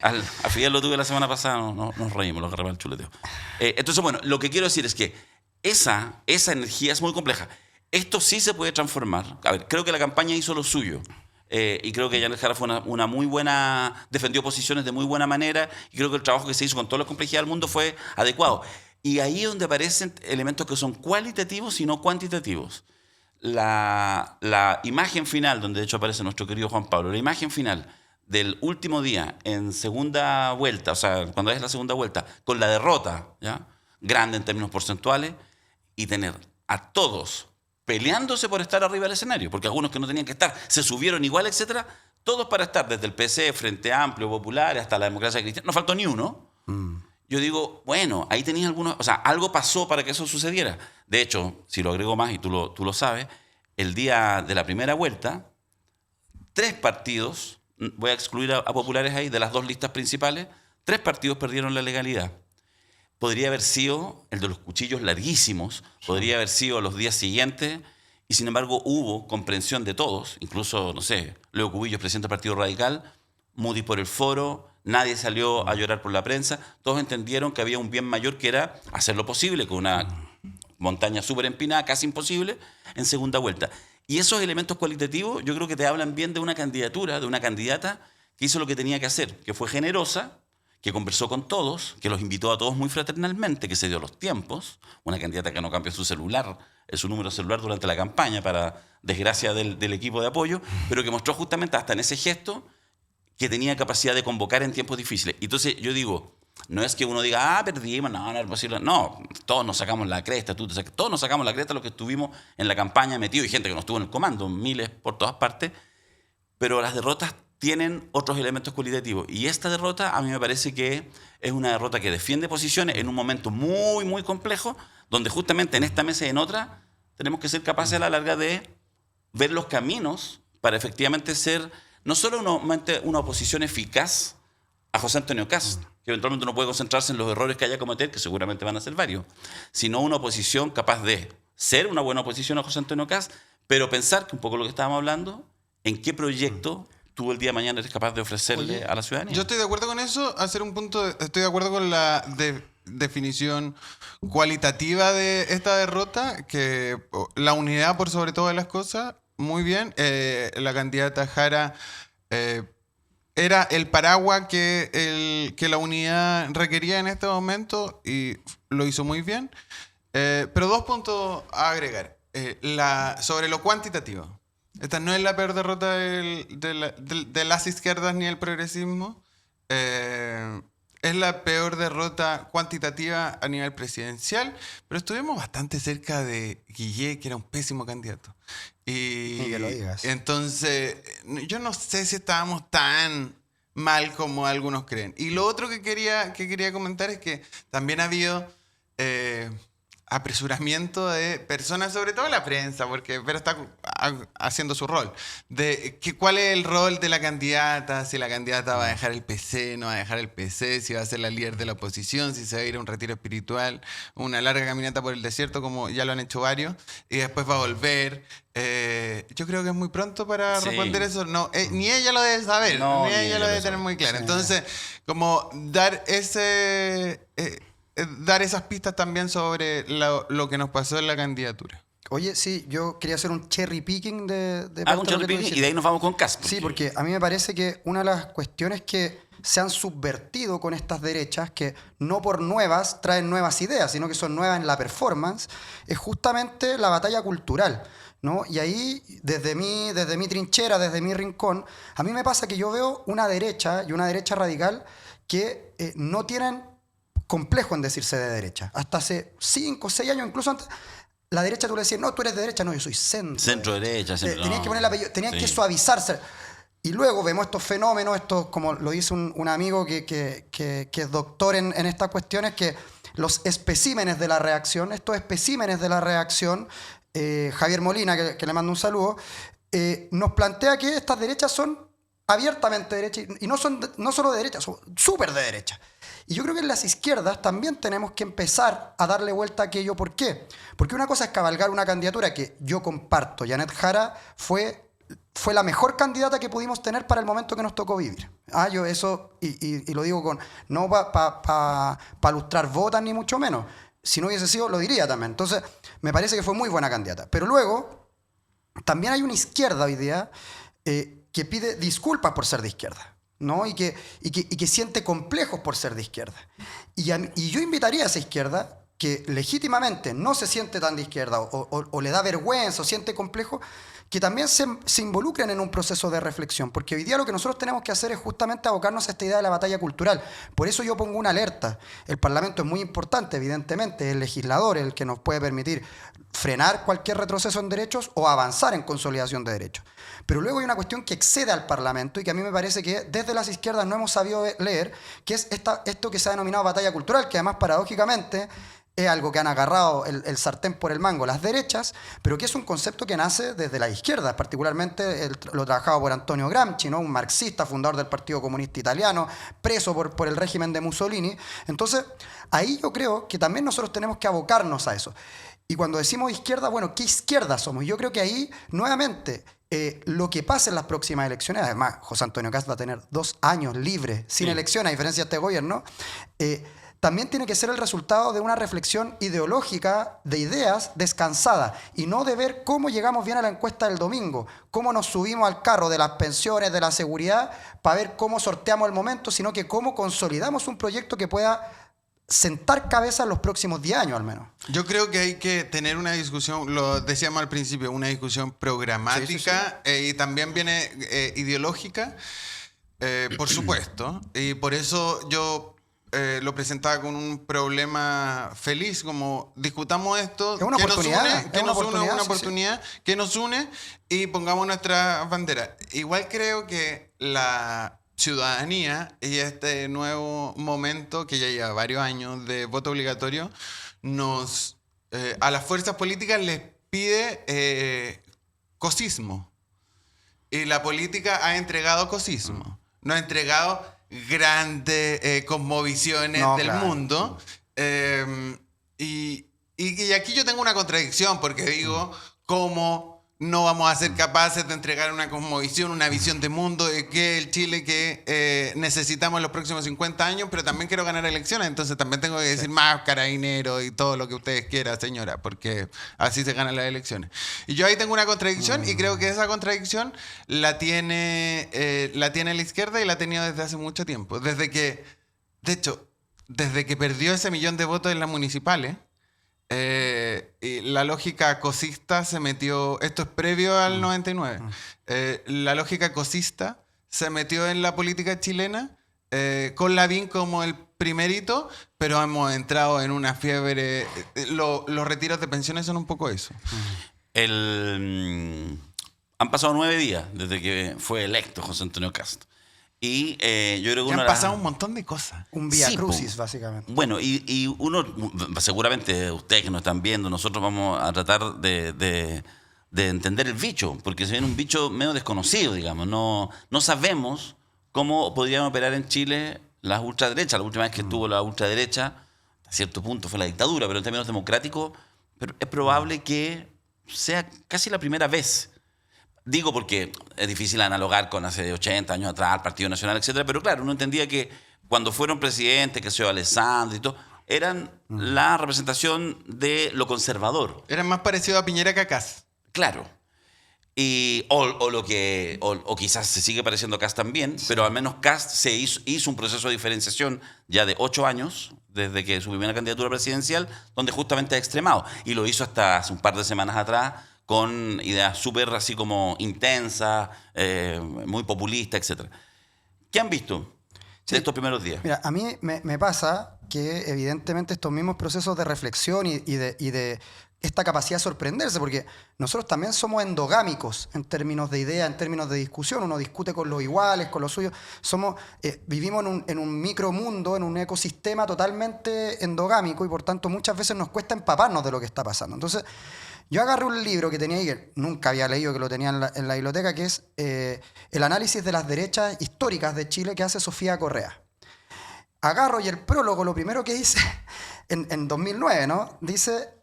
A Fidel lo tuve la semana pasada, nos reímos, lo agarré para el chuleteo. Entonces, bueno, lo que quiero decir es que esa energía es muy compleja. Esto sí se puede transformar. A ver, creo que la campaña hizo lo suyo. Y creo que Janet Jara fue una muy buena, defendió posiciones de muy buena manera, y creo que el trabajo que se hizo con toda la complejidad del mundo fue adecuado. Y ahí es donde aparecen elementos que son cualitativos y no cuantitativos. La imagen final, donde de hecho aparece nuestro querido Juan Pablo, la imagen final del último día en segunda vuelta, o sea, cuando es la segunda vuelta, con la derrota, ¿ya? Grande en términos porcentuales, y tener a todos peleándose por estar arriba del escenario, porque algunos que no tenían que estar se subieron igual, etcétera, todos para estar, desde el PC, Frente Amplio, Popular, hasta la Democracia Cristiana, no faltó ni uno. Yo digo, bueno, ahí tenías algunos, o sea, algo pasó para que eso sucediera. De hecho, si lo agrego más, y tú lo sabes, el día de la primera vuelta, 3 partidos, voy a excluir a populares ahí, de las 2 listas principales, 3 partidos perdieron la legalidad. Podría haber sido el de los cuchillos larguísimos, podría haber sido los días siguientes, y sin embargo hubo comprensión de todos, incluso, no sé, Leo Cubillos, presidente del Partido Radical, Moody por el foro, nadie salió a llorar por la prensa, todos entendieron que había un bien mayor que era hacer lo posible con una montaña súper empinada, casi imposible, en segunda vuelta. Y esos elementos cualitativos yo creo que te hablan bien de una candidatura, de una candidata que hizo lo que tenía que hacer, que fue generosa, que conversó con todos, que los invitó a todos muy fraternalmente, que se dio los tiempos, una candidata que no cambió su celular, su número celular durante la campaña para desgracia del equipo de apoyo, pero que mostró justamente hasta en ese gesto que tenía capacidad de convocar en tiempos difíciles. Entonces yo digo, no es que uno diga, perdimos, no es posible. No, todos nos sacamos la cresta, todos nos sacamos la cresta los que estuvimos en la campaña metidos, y gente que no estuvo en el comando, miles por todas partes, pero las derrotas tienen otros elementos cualitativos. Y esta derrota a mí me parece que es una derrota que defiende posiciones en un momento muy, muy complejo, donde justamente en esta mesa y en otra tenemos que ser capaces a la larga de ver los caminos para efectivamente ser no solo una oposición eficaz a José Antonio Kast, que eventualmente no puede concentrarse en los errores que haya que cometer, que seguramente van a ser varios, sino una oposición capaz de ser una buena oposición a José Antonio Kast, pero pensar que un poco lo que estábamos hablando, en qué proyecto tú el día de mañana eres capaz de ofrecerle a la ciudadanía. Yo estoy de acuerdo con eso, estoy de acuerdo con la definición cualitativa de esta derrota, que la unidad por sobre todas las cosas, muy bien. La candidata Jara era el paraguas que la unidad requería en este momento y lo hizo muy bien. Pero 2 puntos a agregar. Sobre lo cuantitativo. Esta no es la peor derrota de las izquierdas ni del progresismo. Es la peor derrota cuantitativa a nivel presidencial, pero estuvimos bastante cerca de Guillé, que era un pésimo candidato. Ni que lo digas. Entonces, yo no sé si estábamos tan mal como algunos creen. Y lo otro que quería comentar es que también ha habido apresuramiento de personas, sobre todo la prensa, pero está haciendo su rol, de cuál es el rol de la candidata, si la candidata va a dejar el PC, no va a dejar el PC, si va a ser la líder de la oposición, si se va a ir a un retiro espiritual, una larga caminata por el desierto, como ya lo han hecho varios, y después va a volver. Yo creo que es muy pronto para responder eso. No, ni ella lo debe saber, ni ella lo debe tener muy claro. Entonces, como dar esas pistas también sobre lo que nos pasó en la candidatura. Oye, sí, yo quería hacer un cherry picking de un cherry picking y de ahí nos vamos con Kast. Sí, porque a mí me parece que una de las cuestiones que se han subvertido con estas derechas, que no por nuevas traen nuevas ideas, sino que son nuevas en la performance, es justamente la batalla cultural, ¿no? Y ahí, desde mi trinchera, desde mi rincón, a mí me pasa que yo veo una derecha y una derecha radical que no tienen complejo en decirse de derecha. Hasta hace 5 o 6 años, incluso antes, la derecha tú le decías, no, tú eres de derecha, no, yo soy centro. Centro-derecha. Tenían que poner el apellido, tenían que suavizarse. Y luego vemos estos fenómenos, como lo dice un amigo que es doctor en estas cuestiones, que los especímenes de la reacción, Javier Molina, que le mando un saludo, nos plantea que estas derechas son abiertamente de derecha, y no solo de derecha, son súper de derecha. Y yo creo que en las izquierdas también tenemos que empezar a darle vuelta a aquello. ¿Por qué? Porque una cosa es cabalgar una candidatura que yo comparto. Janet Jara fue la mejor candidata que pudimos tener para el momento que nos tocó vivir. Yo eso, y lo digo no para lustrar votas ni mucho menos. Si no hubiese sido, lo diría también. Entonces, me parece que fue muy buena candidata. Pero luego, también hay una izquierda hoy día que pide disculpas por ser de izquierda, ¿no? Y que siente complejos por ser de izquierda. Y yo invitaría a esa izquierda que legítimamente no se siente tan de izquierda o le da vergüenza o siente complejo, que también se involucren en un proceso de reflexión, porque hoy día lo que nosotros tenemos que hacer es justamente abocarnos a esta idea de la batalla cultural. Por eso yo pongo una alerta. El Parlamento es muy importante, evidentemente, el legislador es el que nos puede permitir frenar cualquier retroceso en derechos o avanzar en consolidación de derechos. Pero luego hay una cuestión que excede al Parlamento y que a mí me parece que desde las izquierdas no hemos sabido leer, que es esto que se ha denominado batalla cultural, que además paradójicamente es algo que han agarrado el sartén por el mango las derechas, pero que es un concepto que nace desde la izquierda, particularmente lo trabajado por Antonio Gramsci, ¿no? Un marxista, fundador del Partido Comunista Italiano, preso por el régimen de Mussolini. Entonces, ahí yo creo que también nosotros tenemos que abocarnos a eso. Y cuando decimos izquierda, bueno, ¿qué izquierda somos? Yo creo que ahí, nuevamente, lo que pase en las próximas elecciones, además, José Antonio Kast va a tener 2 años libres, sin elección, a diferencia de este gobierno, también tiene que ser el resultado de una reflexión ideológica de ideas descansada y no de ver cómo llegamos bien a la encuesta del domingo, cómo nos subimos al carro de las pensiones, de la seguridad, para ver cómo sorteamos el momento, sino que cómo consolidamos un proyecto que pueda sentar cabeza en los próximos 10 años al menos. Yo creo que hay que tener una discusión, lo decíamos al principio, una discusión programática y también viene ideológica, por supuesto, y por eso yo lo presentaba con un problema feliz, como discutamos esto, es una oportunidad, que nos une y pongamos nuestras banderas. Igual creo que la ciudadanía y este nuevo momento que ya lleva varios años de voto obligatorio a las fuerzas políticas les pide cosismo, y la política ha entregado cosismo, no ha entregado grandes cosmovisiones del mundo. Y aquí yo tengo una contradicción, porque digo, ¿cómo no vamos a ser capaces de entregar una cosmovisión, una visión de mundo de que el Chile que necesitamos en los próximos 50 años? Pero también quiero ganar elecciones, entonces también tengo que decir más carabinero y todo lo que ustedes quieran, señora, porque así se ganan las elecciones. Y yo ahí tengo una contradicción y creo que esa contradicción la tiene la izquierda y la ha tenido desde hace mucho tiempo. Desde que perdió ese 1 millón de votos en las municipales, y la lógica cosista se metió, esto es previo al 99, la lógica cosista se metió en la política chilena, con Lavín como el primerito, pero hemos entrado en una fiebre, los retiros de pensiones son un poco eso. Han pasado 9 días desde que fue electo José Antonio Kast. Y yo creo que han pasado un montón de cosas. Un vía crucis, básicamente. Bueno, y uno, seguramente ustedes que nos están viendo, nosotros vamos a tratar de entender el bicho, porque se viene un bicho medio desconocido, digamos. No sabemos cómo podrían operar en Chile las ultraderechas. La última vez que estuvo la ultraderecha, a cierto punto fue la dictadura, pero en términos democráticos, es probable que sea casi la primera vez. Digo porque es difícil analogar con hace 80 años atrás, el Partido Nacional, etcétera, pero claro, uno entendía que cuando fueron presidentes, que se dio Alessandro y todo, eran la representación de lo conservador. Eran más parecidos a Piñera que a Kast. Claro. O quizás se sigue pareciendo a Kast también, pero al menos Kast hizo un proceso de diferenciación ya de 8 años, desde que su primera candidatura presidencial, donde justamente ha extremado. Y lo hizo hasta hace un par de semanas atrás, con ideas súper así como intensas, muy populistas, etc. ¿Qué han visto de estos primeros días? Mira, a mí me pasa que evidentemente estos mismos procesos de reflexión y de esta capacidad de sorprenderse, porque nosotros también somos endogámicos en términos de idea, en términos de discusión. Uno discute con los iguales, con los suyos. Vivimos en un micromundo, en un ecosistema totalmente endogámico y por tanto muchas veces nos cuesta empaparnos de lo que está pasando. Entonces, yo agarré un libro que tenía ahí, que nunca había leído, que lo tenía en la biblioteca, que es El análisis de las derechas históricas de Chile, que hace Sofía Correa. Agarro y el prólogo, lo primero que dice, en 2009, ¿no? Dice...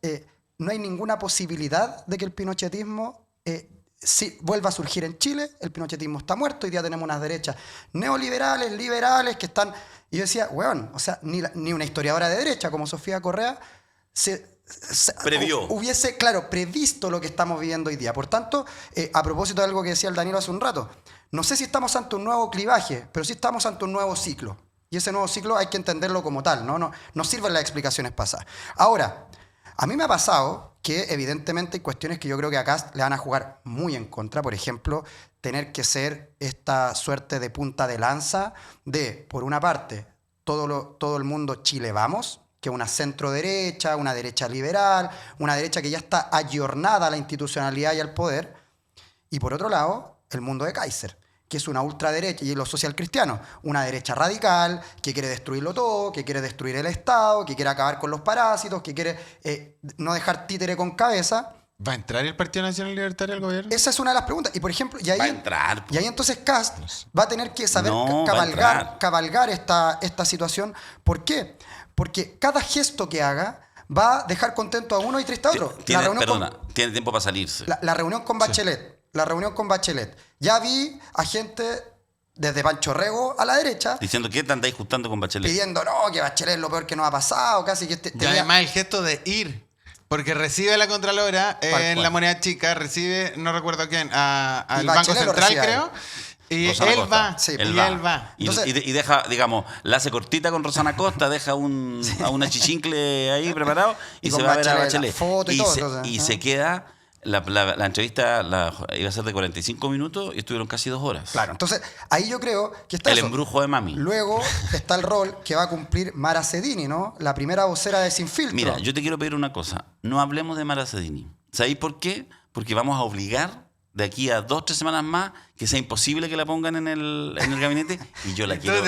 no hay ninguna posibilidad de que el pinochetismo vuelva a surgir en Chile. El pinochetismo está muerto. Hoy día tenemos unas derechas neoliberales, liberales, que están... Y yo decía, weón, o sea, ni una historiadora de derecha como Sofía Correa hubiese, claro, previsto lo que estamos viviendo hoy día. Por tanto, a propósito de algo que decía el Danilo hace un rato, no sé si estamos ante un nuevo clivaje, pero sí estamos ante un nuevo ciclo. Y ese nuevo ciclo hay que entenderlo como tal, ¿no? No sirven las explicaciones pasadas. Ahora... A mí me ha pasado que evidentemente hay cuestiones que yo creo que acá le van a jugar muy en contra. Por ejemplo, tener que ser esta suerte de punta de lanza de, por una parte, todo el mundo Chile Vamos, que es una centro derecha, una derecha liberal, una derecha que ya está ayornada a la institucionalidad y al poder. Y por otro lado, el mundo de Kaiser, que es una ultraderecha, y los socialcristianos, una derecha radical, que quiere destruirlo todo, que quiere destruir el Estado, que quiere acabar con los parásitos, que quiere no dejar títere con cabeza. ¿Va a entrar el Partido Nacional Libertario al gobierno? Esa es una de las preguntas. Y por ejemplo, Va a entrar. Y ahí entonces Kast va a tener que saber No, cabalgar esta situación. ¿Por qué? Porque cada gesto que haga va a dejar contento a uno y triste a otro. Tiene tiempo para salirse. La reunión con Bachelet. Sí. La reunión con Bachelet. Ya vi a gente desde Pancho Rego a la derecha... Diciendo que te andáis juntando con Bachelet. Pidiendo, no, que Bachelet es lo peor que nos ha pasado, casi que... Y además el gesto de ir, porque recibe a la Contralora en la moneda chica, recibe, no recuerdo a quién, al Banco Central, creo... Y él va, sí, él va. Entonces, y deja, digamos, la hace cortita con Rosana Costa, deja a una chichincle ahí preparado y se va a ver a Bachelet. Foto y se queda... La entrevista iba a ser de 45 minutos y estuvieron casi 2 horas. Claro, entonces ahí yo creo que está el embrujo de Mami. Luego está el rol que va a cumplir Mara Cedini, ¿no? La primera vocera de Sin Filtro. Mira, yo te quiero pedir una cosa. No hablemos de Mara Cedini. ¿Sabéis por qué? Porque vamos a obligar de aquí a 2 o 3 semanas más que sea imposible que la pongan en el gabinete y yo la quiero.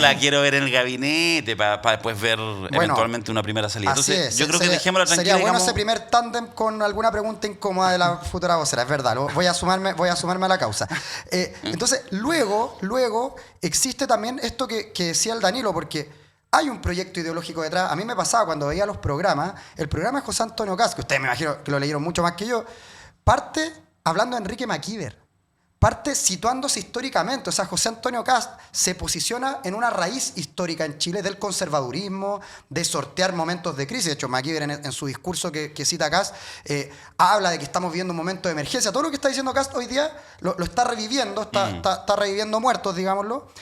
La quiero ver en el gabinete para después ver eventualmente una primera salida. Entonces, yo creo que dejémosla tranquila. Sería bueno ese primer tándem con alguna pregunta incómoda de la futura vocera, es verdad. Voy a sumarme a la causa. Entonces, luego existe también esto que decía el Danilo, porque hay un proyecto ideológico detrás. A mí me pasaba cuando veía los programas, el programa de José Antonio Kast, que ustedes me imagino que lo leyeron mucho más que yo, parte hablando de Enrique Maquíver, parte situándose históricamente. O sea, José Antonio Kast se posiciona en una raíz histórica en Chile del conservadurismo, de sortear momentos de crisis. De hecho, Maquíver en su discurso que cita Kast habla de que estamos viviendo un momento de emergencia. Todo lo que está diciendo Kast hoy día lo está reviviendo, está reviviendo muertos, digámoslo.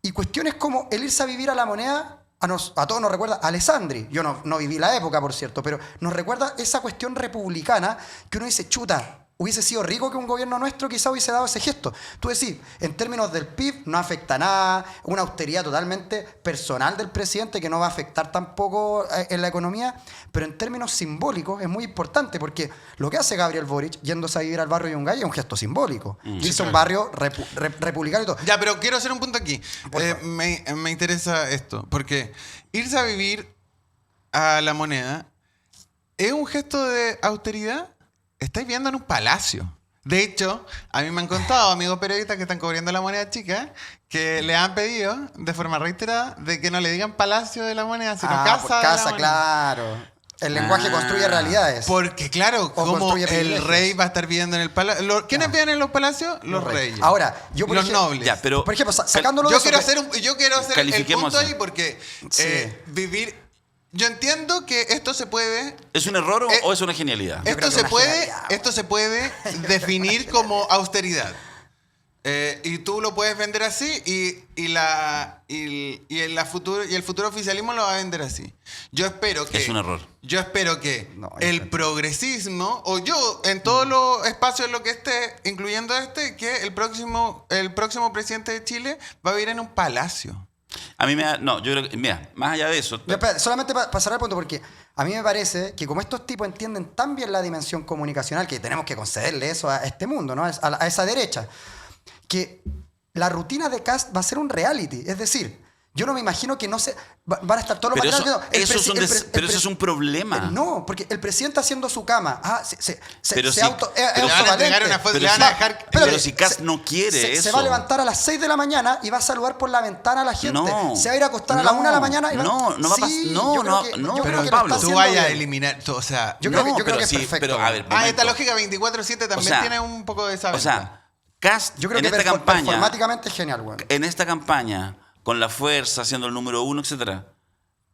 Y cuestiones como el irse a vivir a La Moneda, a todos nos recuerda a Alessandri. Yo no viví la época, por cierto, pero nos recuerda esa cuestión republicana que uno dice, chuta, hubiese sido rico que un gobierno nuestro quizá hubiese dado ese gesto. Tú decís, en términos del PIB no afecta nada, una austeridad totalmente personal del presidente que no va a afectar tampoco en la economía, pero en términos simbólicos es muy importante porque lo que hace Gabriel Boric yéndose a vivir al barrio Yungay es un gesto simbólico. Irse a un barrio republicano y todo. Ya, pero quiero hacer un punto aquí. Me interesa esto, porque irse a vivir a La Moneda es un gesto de austeridad. Estáis viviendo en un palacio. De hecho, a mí me han contado amigos periodistas que están cubriendo La Moneda chica que le han pedido de forma reiterada de que no le digan Palacio de la Moneda, sino Casa de la Moneda. Claro. El lenguaje construye realidades. Porque claro, como el rey va a estar viviendo en el palacio. ¿Quiénes viven en los palacios? Los reyes. Ahora, los nobles. Ya, pero por ejemplo, sacándolo yo quiero hacer el punto ahí porque vivir... Yo entiendo que esto se puede... ¿Es un error o es una genialidad? Esto se puede definir como austeridad. Y tú lo puedes vender así y el futuro oficialismo lo va a vender así. Yo espero que... Es un error. Yo espero que el progresismo, o yo en todos los espacios en lo que esté, incluyendo que el próximo presidente de Chile va a vivir en un palacio. A mí me da... No, yo creo que... Mira, más allá de eso... Ya, espera, solamente para cerrar el punto, porque a mí me parece que como estos tipos entienden tan bien la dimensión comunicacional, que tenemos que concederle eso a este mundo, ¿no? A esa derecha, que la rutina de Kast va a ser un reality. Es decir, yo no me imagino que no se... Van a estar todos los Pero matinales eso, eso es un problema. No, porque el presidente haciendo su cama. Pero se si- auto, pero Le van a entregar una foto, pero le van si- a dejar... Espérate, pero si Kast no quiere eso... Se va a levantar a las 6 de la mañana y va a saludar por la ventana a la gente. No, Se va a ir a acostar a las 1 de la mañana y va no va a pasar- Sí, no, yo creo no, que- no, yo creo pero que lo Pablo, está Tú haciendo vayas a bien. eliminar... O sea... Yo No, creo que pero es sí, perfecto. pero a ver, Ah, esta momento. lógica 24/7 también O sea, tiene un poco de esa O ventaja. sea, Kast Yo creo en que esta campaña... performáticamente es genial, güey. En esta campaña, con la fuerza, siendo el número 1, etcétera,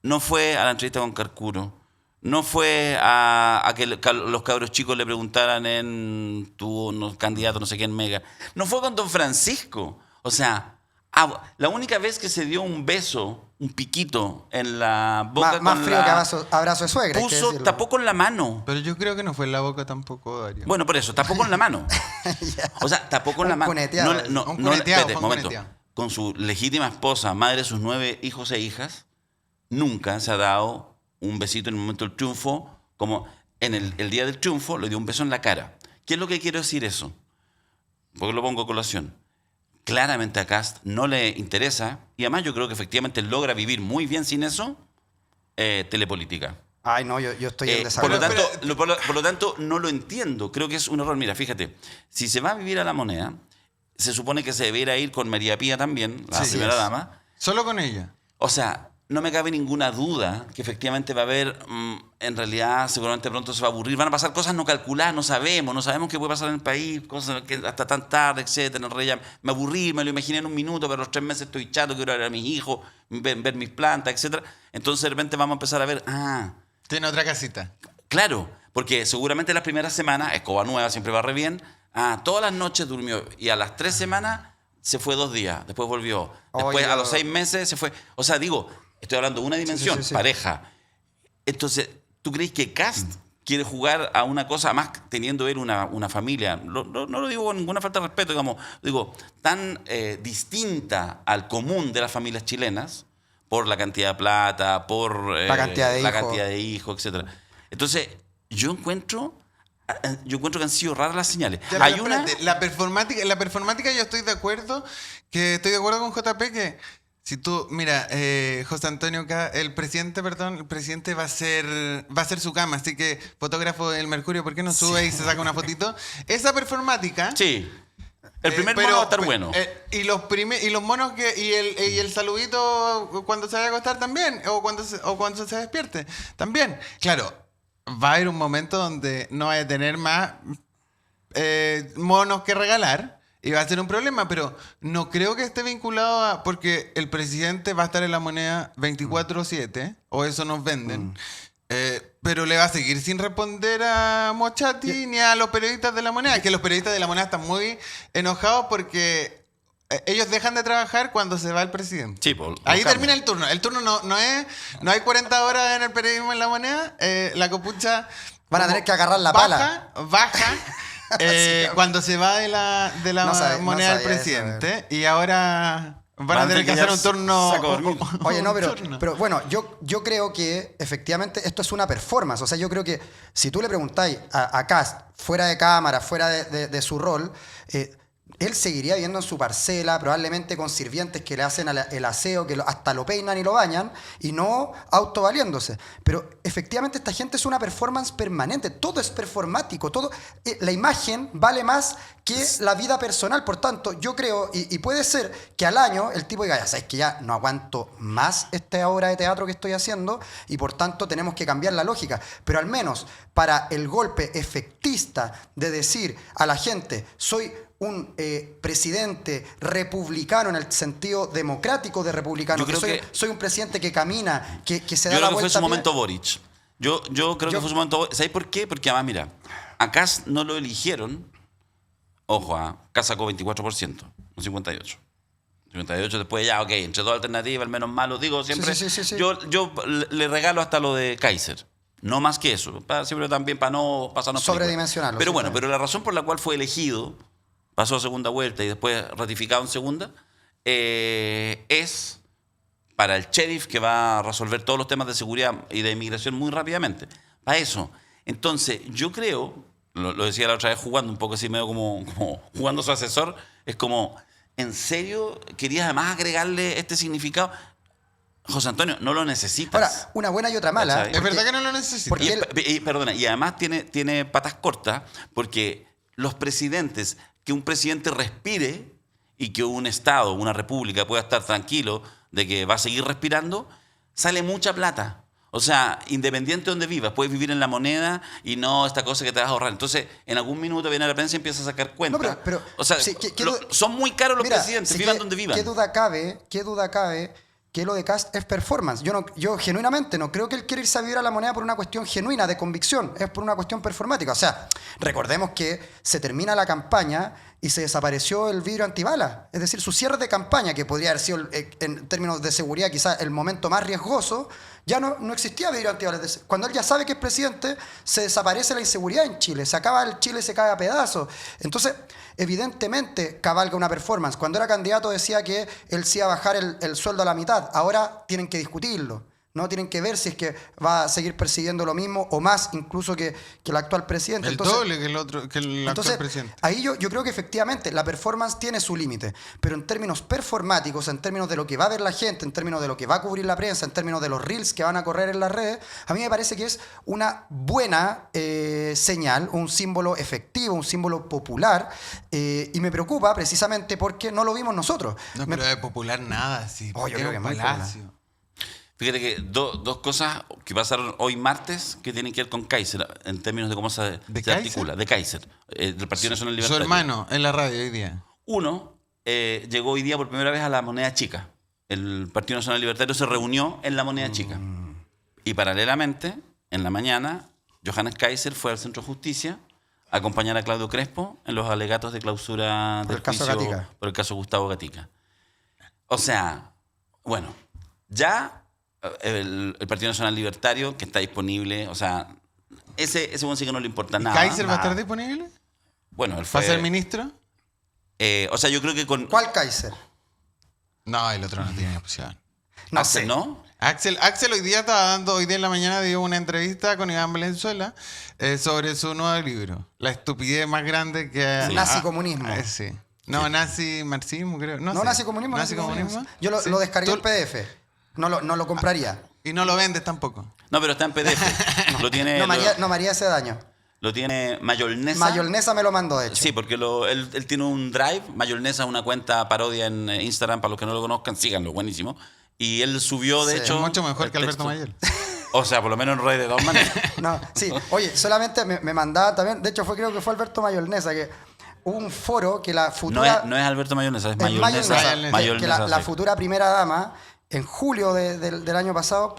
no fue a la entrevista con Carcuro, no fue a que los cabros chicos le preguntaran en tu candidato, no sé qué, en Mega. No fue con Don Francisco. O sea, la única vez que se dio un beso, un piquito en la boca Más con frío la... que abrazo de suegra. hay que puso, decirlo. tapó con la mano. Pero yo creo que no fue en la boca tampoco, Darío. Bueno, por eso, tapó con la mano. Ya. O sea, tapó con Un la mano. cuneteado, un cuneteado, espérate, fue un momento. cuneteado. Con su legítima esposa, madre de sus 9 hijos e hijas, nunca se ha dado un besito en el momento del triunfo, como en el día del triunfo le dio un beso en la cara. ¿Qué es lo que quiero decir eso? Porque lo pongo a colación. Claramente a Kast no le interesa, y además yo creo que efectivamente logra vivir muy bien sin eso, telepolítica. Ay, no, yo estoy en Por lo, desacuerdo. tanto, por lo tanto, no lo entiendo. Creo que es un error. Mira, fíjate, si se va a vivir a la moneda, se supone que se debiera ir con María Pía también, la Sí, primera es. dama. Solo con ella. O sea, no me cabe ninguna duda que efectivamente va a haber, en realidad, seguramente pronto se va a aburrir. Van a pasar cosas no calculadas, no sabemos qué puede pasar en el país, cosas que hasta tan tarde, etcétera. En realidad, me aburrí, me lo imaginé en un minuto, pero a los 3 meses estoy chato, quiero ver a mis hijos, ver mis plantas, etcétera. Entonces, de repente vamos a empezar a ver, Tiene otra casita. claro, porque seguramente las primeras semanas, escoba nueva, siempre va re bien. Todas las noches durmió y a las 3 semanas se fue 2 días, después volvió. Después Oye, a los 6 meses se fue. O sea, digo, estoy hablando de una dimensión, sí. pareja. Entonces, ¿tú crees que Kast quiere jugar a una cosa, más teniendo él una familia? No lo digo con ninguna falta de respeto, digamos, digo, tan distinta al común de las familias chilenas, por la cantidad de plata, por La cantidad de la hijos. cantidad de hijos, etc. Entonces, yo encuentro que han sido raras las señales. Ya, Hay pero una... espérate, la performática yo estoy de acuerdo, con JP que si tú, mira, José Antonio, el presidente va a ser su cama, así que fotógrafo del Mercurio, ¿por qué no sube y se saca una fotito? Esa performática... Sí. El primer pero- mono va a estar bueno. y los monos y el saludito cuando se vaya a acostar también, o cuando se despierte también. Claro, va a haber un momento donde no vaya a tener más monos que regalar y va a ser un problema, pero no creo que esté vinculado a... Porque el presidente va a estar en la moneda 24/7, o eso nos venden. Pero le va a seguir sin responder a Mochati ni a los periodistas de la moneda, que los periodistas de la moneda están muy enojados porque ellos dejan de trabajar cuando se va el presidente. Sí, pues, Ahí los termina el turno. El turno no hay 40 horas en el periodismo en la moneda. La copucha Van a tener que agarrar la pala. Baja cuando se va de la No sabía moneda del eso, presidente. Y ahora van a tener que hacer un turno. saco a dormir. Oye, no, un turno. pero bueno, yo creo que efectivamente esto es una performance. O sea, yo creo que si tú le preguntáis a Kast, fuera de cámara, fuera de su rol, él seguiría viviendo en su parcela, probablemente con sirvientes que le hacen el aseo, que hasta lo peinan y lo bañan, y no autovaliéndose. Pero efectivamente esta gente es una performance permanente, todo es performático, todo, la imagen vale más que la vida personal. Por tanto, yo creo, y puede ser que al año el tipo diga, ya sabes que ya no aguanto más esta obra de teatro que estoy haciendo, y por tanto tenemos que cambiar la lógica. Pero al menos para el golpe efectista de decir a la gente, soy un presidente republicano en el sentido democrático de republicano, Yo que creo soy un presidente que camina, que se da Yo la creo que fue vuelta su a pie. momento Boric. Yo creo que fue su momento Boric. ¿Sabes por qué? Porque además, mira, a Kast no lo eligieron. Ojo, Kast sacó 24%, no 58%. 58 después ya, ok, entre dos alternativas, el menos malo, digo siempre. Sí. Yo le regalo hasta lo de Kaiser. No más que eso. Siempre también para no pasarnos películas. Sobredimensionarlo, Pero sí, bueno, también. pero la razón por la cual fue elegido, pasó a segunda vuelta y después ratificado en segunda, es para el sheriff que va a resolver todos los temas de seguridad y de inmigración muy rápidamente. Para eso. Entonces, yo creo, lo decía la otra vez jugando, un poco así medio como jugando su asesor, es como, ¿en serio querías además agregarle este significado? José Antonio, no lo necesitas. Ahora, una buena y otra mala. ¿Cachai? Es verdad que no lo necesito. porque Perdona, y además tiene patas cortas porque los presidentes, que un presidente respire y que un Estado, una república pueda estar tranquilo de que va a seguir respirando, sale mucha plata. O sea, independiente de donde vivas, puedes vivir en la moneda y no esta cosa que te vas a ahorrar. Entonces, en algún minuto viene la prensa y empieza a sacar cuentas. No, pero o sea, sí, son muy caros los mira, presidentes, sí, vivan donde vivan. ¿Qué duda cabe que lo de Kast es performance? Yo genuinamente no creo que él quiera irse a vivir a la moneda por una cuestión genuina de convicción, es por una cuestión performática. O sea, recordemos que se termina la campaña y se desapareció el vidrio antibalas. Es decir, su cierre de campaña, que podría haber sido en términos de seguridad quizás el momento más riesgoso, ya no existía vidrio antibalas. Cuando él ya sabe que es presidente, se desaparece la inseguridad en Chile, se acaba el Chile, se cae a pedazos. Entonces, evidentemente cabalga una performance. Cuando era candidato decía que él sí iba a bajar el sueldo a la mitad. Ahora tienen que discutirlo, ¿no? Tienen que ver si es que va a seguir persiguiendo lo mismo o más incluso que el actual presidente. El doble que el actual presidente. Ahí yo creo que efectivamente la performance tiene su límite, pero en términos performáticos, en términos de lo que va a ver la gente, en términos de lo que va a cubrir la prensa, en términos de los reels que van a correr en las redes, a mí me parece que es una buena señal, un símbolo efectivo, un símbolo popular, y me preocupa precisamente porque no lo vimos nosotros. No, pero de popular nada, sí. Oh, yo creo que es muy Palacio. Fíjate que dos cosas que pasaron hoy martes que tienen que ver con Kaiser, en términos de cómo se Kaiser? articula. De Kaiser, del Partido Nacional Su Libertario. hermano en la radio hoy día. Uno, llegó hoy día por primera vez a la moneda chica. El Partido Nacional Libertario se reunió en la moneda chica. Y paralelamente, en la mañana, Johannes Kaiser fue al Centro de Justicia a acompañar a Claudio Crespo en los alegatos de clausura Por del el caso juicio Gatica. por el caso Gustavo Gatica. O sea, bueno, ya el Partido Nacional Libertario, que está disponible, o sea, ese buen sí que no le importa ¿Y nada. Kaiser va a nada. estar disponible? Bueno, él ¿Va fue... a ser ministro? o sea, yo creo que con... ¿Cuál Kaiser? No, el otro no tiene opción. No Axel, sé. ¿no? Axel hoy día en la mañana dio una entrevista con Iván Valenzuela sobre su nuevo libro. La estupidez más grande que... Sí. Nazi-comunismo. Sí. No, nazi-marxismo, creo. No sé. nazi-comunismo. Nazi-comunismo. Yo Sí. lo descargué en Tú- PDF. No lo compraría. Y no lo vendes tampoco. No, pero está en PDF. Lo tiene, No me haría ese daño. lo tiene Mayolnesa. Mayolnesa me lo mandó, de hecho. Sí, porque él tiene un drive. Mayolnesa es una cuenta parodia en Instagram, para los que no lo conozcan, síganlo, buenísimo. Y él subió, de Sí, hecho... Es mucho mejor el que Alberto texto. Mayer. O sea, por lo menos en redes de dos maneras. No, sí. Oye, solamente me mandaba también, de hecho creo que fue Alberto Mayolnesa, que hubo un foro que la futura... No es Alberto Mayolnesa, es es Mayolnesa. Mayolnesa. Mayolnesa, que la sí. futura primera dama, en julio del año pasado,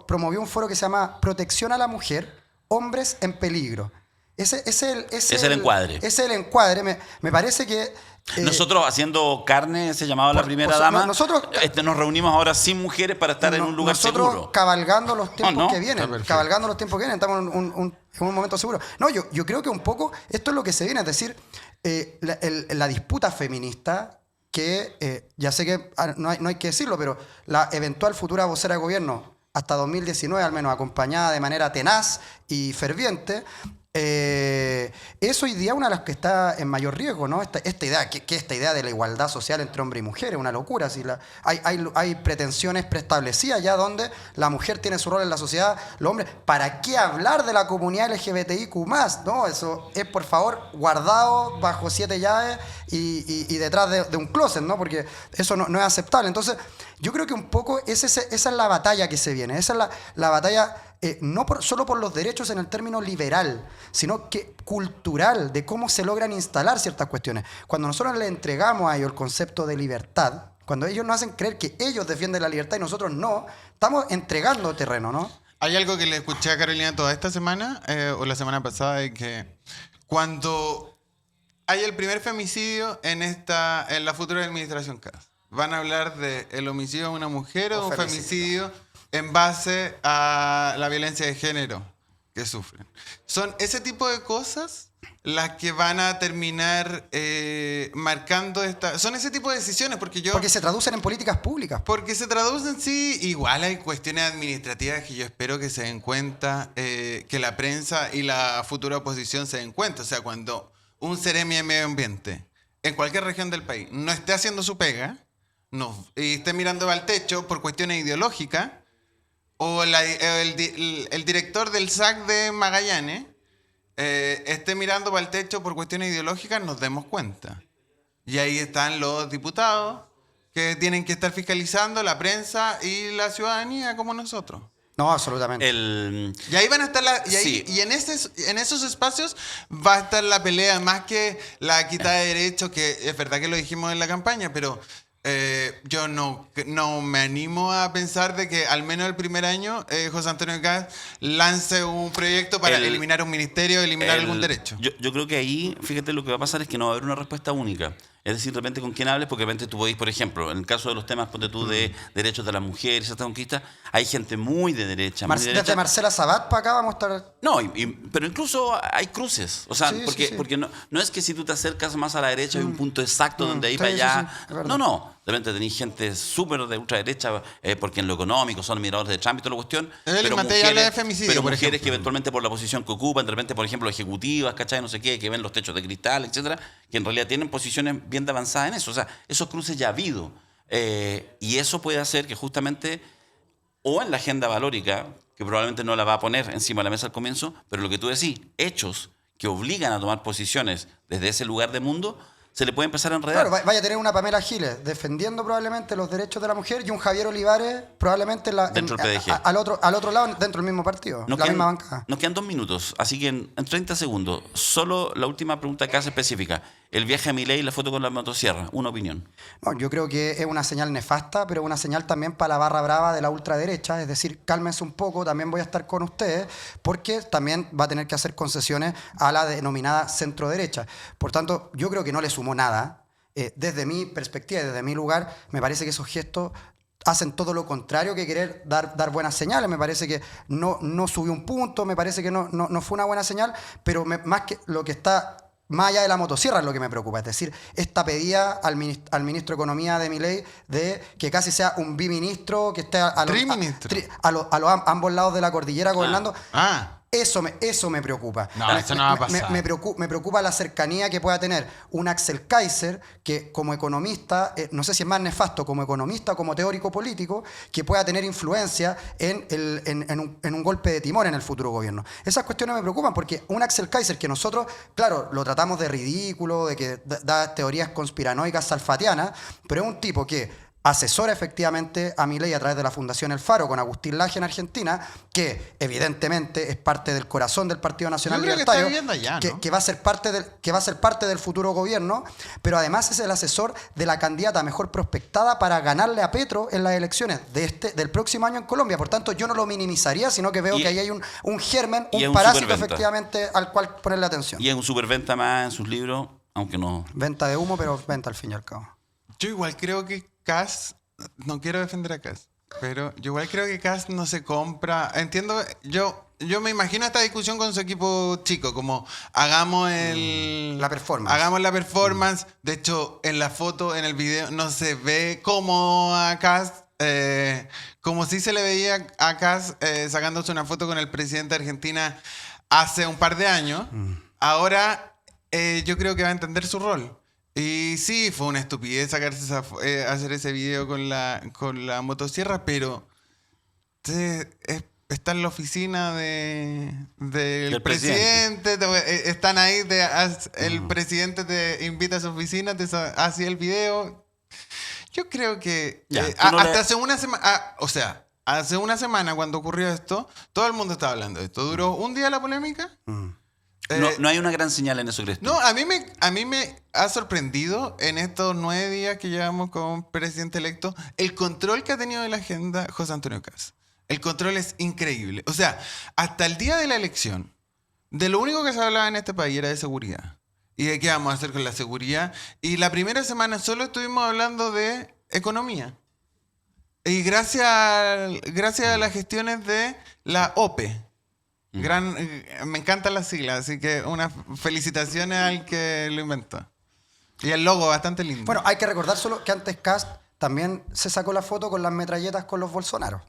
promovió un foro que se llama Protección a la Mujer, Hombres en Peligro. Ese es el encuadre. Ese es el encuadre. Me parece que... Nosotros haciendo carne, se llamaba la primera o sea, dama. nosotros- Nos reunimos ahora sin mujeres para estar en un lugar nosotros seguro. cabalgando los tiempos no, que está vienen, perfecto. cabalgando los tiempos que vienen, estamos en un momento seguro. No, yo creo que un poco esto es lo que se viene, es decir, la disputa feminista que, ya sé que no hay que decirlo, pero la eventual futura vocera de gobierno, hasta 2019 al menos, acompañada de manera tenaz y ferviente, es hoy día una de las que está en mayor riesgo, ¿no? Esta idea, que esta idea de la igualdad social entre hombre y mujer es una locura. Si hay pretensiones preestablecidas ya donde la mujer tiene su rol en la sociedad, los hombres. ¿Para qué hablar de la comunidad LGBTIQ+? ¿No? Eso es, por favor, guardado bajo 7 llaves y detrás de un closet, ¿no? Porque eso no es aceptable. Entonces, yo creo que un poco esa es la batalla que se viene. Esa es la batalla... no solo por los derechos en el término liberal, sino que cultural, de cómo se logran instalar ciertas cuestiones. Cuando nosotros le entregamos a ellos el concepto de libertad, cuando ellos nos hacen creer que ellos defienden la libertad y nosotros no, estamos entregando terreno, ¿no? Hay algo que le escuché a Carolina toda esta semana, o la semana pasada, de que cuando hay el primer femicidio en la futura administración CAS, van a hablar del homicidio de una mujer o de un femicidio en base a la violencia de género que sufren. Son ese tipo de cosas las que van a terminar marcando esta... Son ese tipo de decisiones, Porque se traducen en políticas públicas. Porque se traducen, sí, igual hay cuestiones administrativas que yo espero que se den cuenta, que la prensa y la futura oposición se den cuenta. O sea, cuando un seremi de medio ambiente en cualquier región del país no esté haciendo su pega y esté mirando al techo por cuestiones ideológicas, o el director del SAC de Magallanes esté mirando para el techo por cuestiones ideológicas, nos demos cuenta. Y ahí están los diputados que tienen que estar fiscalizando, la prensa y la ciudadanía como nosotros. No, absolutamente. Y ahí van a estar Sí. y en esos espacios va a estar la pelea, más que la quitada de derechos, que es verdad que lo dijimos en la campaña, pero yo no me animo a pensar de que al menos el primer año José Antonio Kast lance un proyecto para eliminar un ministerio, eliminar algún derecho. Yo creo que ahí, fíjate, lo que va a pasar es que no va a haber una respuesta única. Es decir, de repente con quién hables, porque de repente tú podéis, por ejemplo, en el caso de los temas, ponte tú, de derechos de las mujeres, esta conquista, hay gente muy de derecha. Desde Marcela Sabat para acá vamos a estar... No, pero incluso hay cruces. O sea, Sí, porque, sí. porque no es que si tú te acercas más a la derecha hay un punto exacto donde ahí Sí, para sí, allá. sí, es verdad. No. De repente tenéis gente súper de ultraderecha, porque en lo económico son admiradores de Trump y toda la cuestión. En materia habla de femicidio, pero por mujeres ejemplo. que eventualmente por la posición que ocupan, de repente, por ejemplo, ejecutivas, ¿cachai? No sé qué, que ven los techos de cristal, etcétera, que en realidad tienen posiciones bien de avanzada en eso. O sea, esos cruces ya ha habido. Y eso puede hacer que justamente, o en la agenda valórica, que probablemente no la va a poner encima de la mesa al comienzo, pero lo que tú decís, hechos que obligan a tomar posiciones desde ese lugar de mundo, se le puede empezar a enredar. Claro, vaya a tener una Pamela Giles defendiendo probablemente los derechos de la mujer y un Javier Olivares probablemente Dentro del PDG. al otro lado, dentro del mismo partido, la misma bancada. Nos quedan 2 minutos, así que en 30 segundos, solo la última pregunta que hace específica. El viaje a Milei y la foto con la motosierra, una opinión. No, yo creo que es una señal nefasta, pero una señal también para la barra brava de la ultraderecha, es decir, cálmense un poco, también voy a estar con ustedes, porque también va a tener que hacer concesiones a la denominada centroderecha. Por tanto, yo creo que no le sumó nada. Desde mi perspectiva, desde mi lugar, me parece que esos gestos hacen todo lo contrario que querer dar buenas señales. Me parece que no subió un punto, me parece que no fue una buena señal, pero más que lo que está... Más allá de la motosierra es lo que me preocupa. Es decir, esta pedida al ministro de Economía de Milei de que casi sea un biministro que esté a los ambos lados de la cordillera gobernando. Eso me preocupa. No, eso no va a pasar. Me preocupa la cercanía que pueda tener un Axel Kaiser que como economista, no sé si es más nefasto como economista o como teórico político, que pueda tener influencia en un golpe de timón en el futuro gobierno. Esas cuestiones me preocupan porque un Axel Kaiser que nosotros, claro, lo tratamos de ridículo, de que da teorías conspiranoicas salfatianas, pero es un tipo que asesora efectivamente a Milei a través de la Fundación El Faro con Agustín Laje en Argentina, que evidentemente es parte del corazón del Partido Nacional Libertario, que va a ser parte del futuro gobierno, pero además es el asesor de la candidata mejor prospectada para ganarle a Petro en las elecciones del próximo año en Colombia. Por tanto, yo no lo minimizaría, sino que veo que ahí hay un germen, un parásito efectivamente al cual ponerle atención. Y es un superventa más en sus libros, aunque no... Venta de humo, pero venta al fin y al cabo. Yo igual creo que Kast, no quiero defender a Kast, pero yo igual creo que Kast no se compra. Entiendo, yo me imagino esta discusión con su equipo chico, como hagamos la performance. Hagamos la performance. De hecho, en la foto, en el video, no se ve como a Kast, como si se le veía a Kast sacándose una foto con el presidente de Argentina hace un par de años. Ahora yo creo que va a entender su rol. Y sí, fue una estupidez hacer ese video con la motosierra, pero está en la oficina del presidente. Están ahí, el presidente te invita a su oficina, te hace el video. Yo creo que hace una semana, hace una semana cuando ocurrió esto, todo el mundo estaba hablando de esto. ¿Duró un día la polémica? No hay una gran señal en eso, ¿crees tú? No, a mí me ha sorprendido en estos 9 días que llevamos como presidente electo el control que ha tenido de la agenda José Antonio Kast. El control es increíble. O sea, hasta el día de la elección, de lo único que se hablaba en este país era de seguridad. ¿Y de qué vamos a hacer con la seguridad? Y la primera semana solo estuvimos hablando de economía. Y gracias a las gestiones de la OPE. Me encantan las siglas, así que unas felicitaciones al que lo inventó. Y el logo bastante lindo. Bueno, hay que recordar solo que antes Kast también se sacó la foto con las metralletas con los Bolsonaros.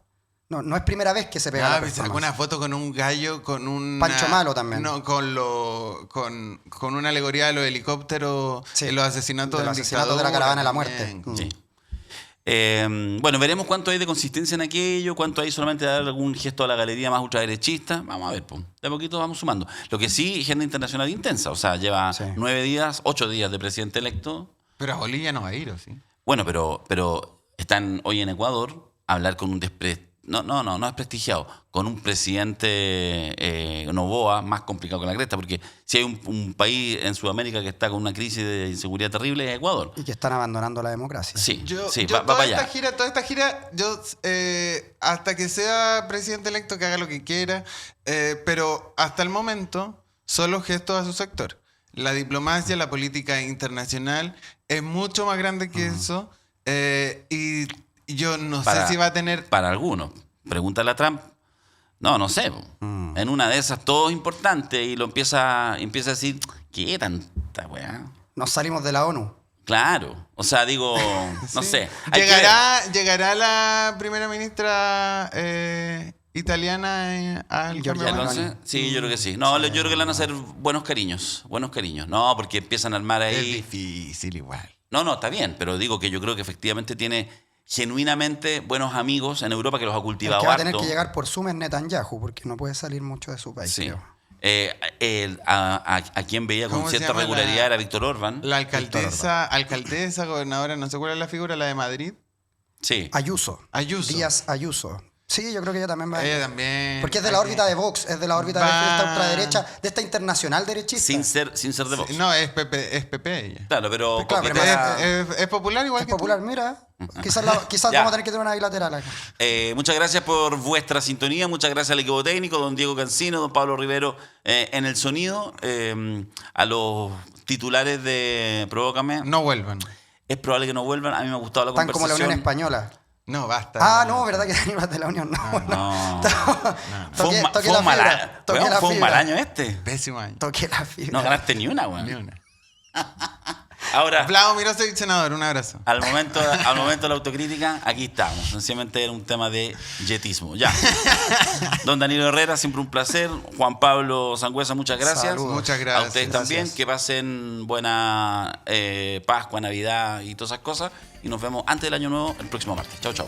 No es primera vez que se pega la me sacó performance. una foto con un gallo, con un... Pancho Malo también. No, con una alegoría de los helicópteros, Sí, y los asesinatos de del los asesinatos de la caravana de la muerte. también. Sí. Bueno, veremos cuánto hay de consistencia en aquello, cuánto hay solamente de dar algún gesto a la galería más ultraderechista. Vamos a ver, pues. De a poquito vamos sumando. Lo que sí, agenda internacional intensa. O sea, lleva 9 días, 8 días de presidente electo. Pero a Bolivia no va a ir, ¿o sí? Bueno, pero están hoy en Ecuador a hablar con un no desprestigiado, con un presidente Noboa más complicado que la cresta, porque si hay un país en Sudamérica que está con una crisis de inseguridad terrible es Ecuador. Y que están abandonando la democracia. Sí, Yo va para allá. toda esta gira, hasta que sea presidente electo, que haga lo que quiera, pero hasta el momento, solo gestos a su sector. La diplomacia, la política internacional es mucho más grande que eso, y yo no sé si va a tener... Para algunos. Pregúntale a Trump. No sé. En una de esas todo es importante y lo empieza a decir, ¿qué tanta weá? Nos salimos de la ONU. Claro. O sea, digo, no Sí. sé. Hay que ver. ¿Llegará la primera ministra italiana al Giorgia cambio de Meloni. Entonces, sí, yo creo que sí. No, yo creo que le van a hacer buenos cariños. Buenos cariños. No, porque empiezan a armar Es ahí... difícil igual. No, está bien, pero digo que yo creo que efectivamente tiene genuinamente buenos amigos en Europa que los ha El cultivado que va a tener harto. que llegar por Zoom es Netanyahu, porque no puede salir mucho de su país, Sí. creo. A quien veía con ¿Cómo se cierta llama regularidad era Víctor Orbán. La alcaldesa, gobernadora, no sé cuál es la figura, la de Madrid. Sí. Ayuso. Ayuso. Díaz Ayuso. Sí, yo creo que ella también va. Ella también. Porque es de la órbita de Vox, es de la órbita de Va- esta ultraderecha, de esta internacional derechista. Sin ser de Vox. No, es PP ella. Claro, pero Claro, pero coquetea- Es popular igual Es que popular, mira. Quizás Ya. vamos a tener que tener una bilateral acá. muchas gracias por vuestra sintonía, muchas gracias al equipo técnico, don Diego Cancino, don Pablo Rivero en el sonido, a los titulares de Provócame. tú. No vuelvan. Es probable que no vuelvan, a mí me ha gustado la Tan como la conversación. Unión Española. No, basta. Ah, no, ¿verdad que Daniel de la Unión? No, No. Toqué Fue la un mal fibra, año. toqué Weón, la fue un mal fibra. año este. Pésimo año. Toqué la fibra. No ganaste ni una, weón. Ni una. Ahora, Vlado Mirosevic, senador, un abrazo. al momento de la autocrítica, aquí estamos. Sencillamente era un tema de yetismo. Ya. Don Danilo Herrera, siempre un placer. Juan Pablo Sangüesa, muchas gracias. Saludos. Muchas gracias. A ustedes Gracias. también. Que pasen buena Pascua, Navidad y todas esas cosas. Y nos vemos antes del Año Nuevo el próximo martes. Chao, chao.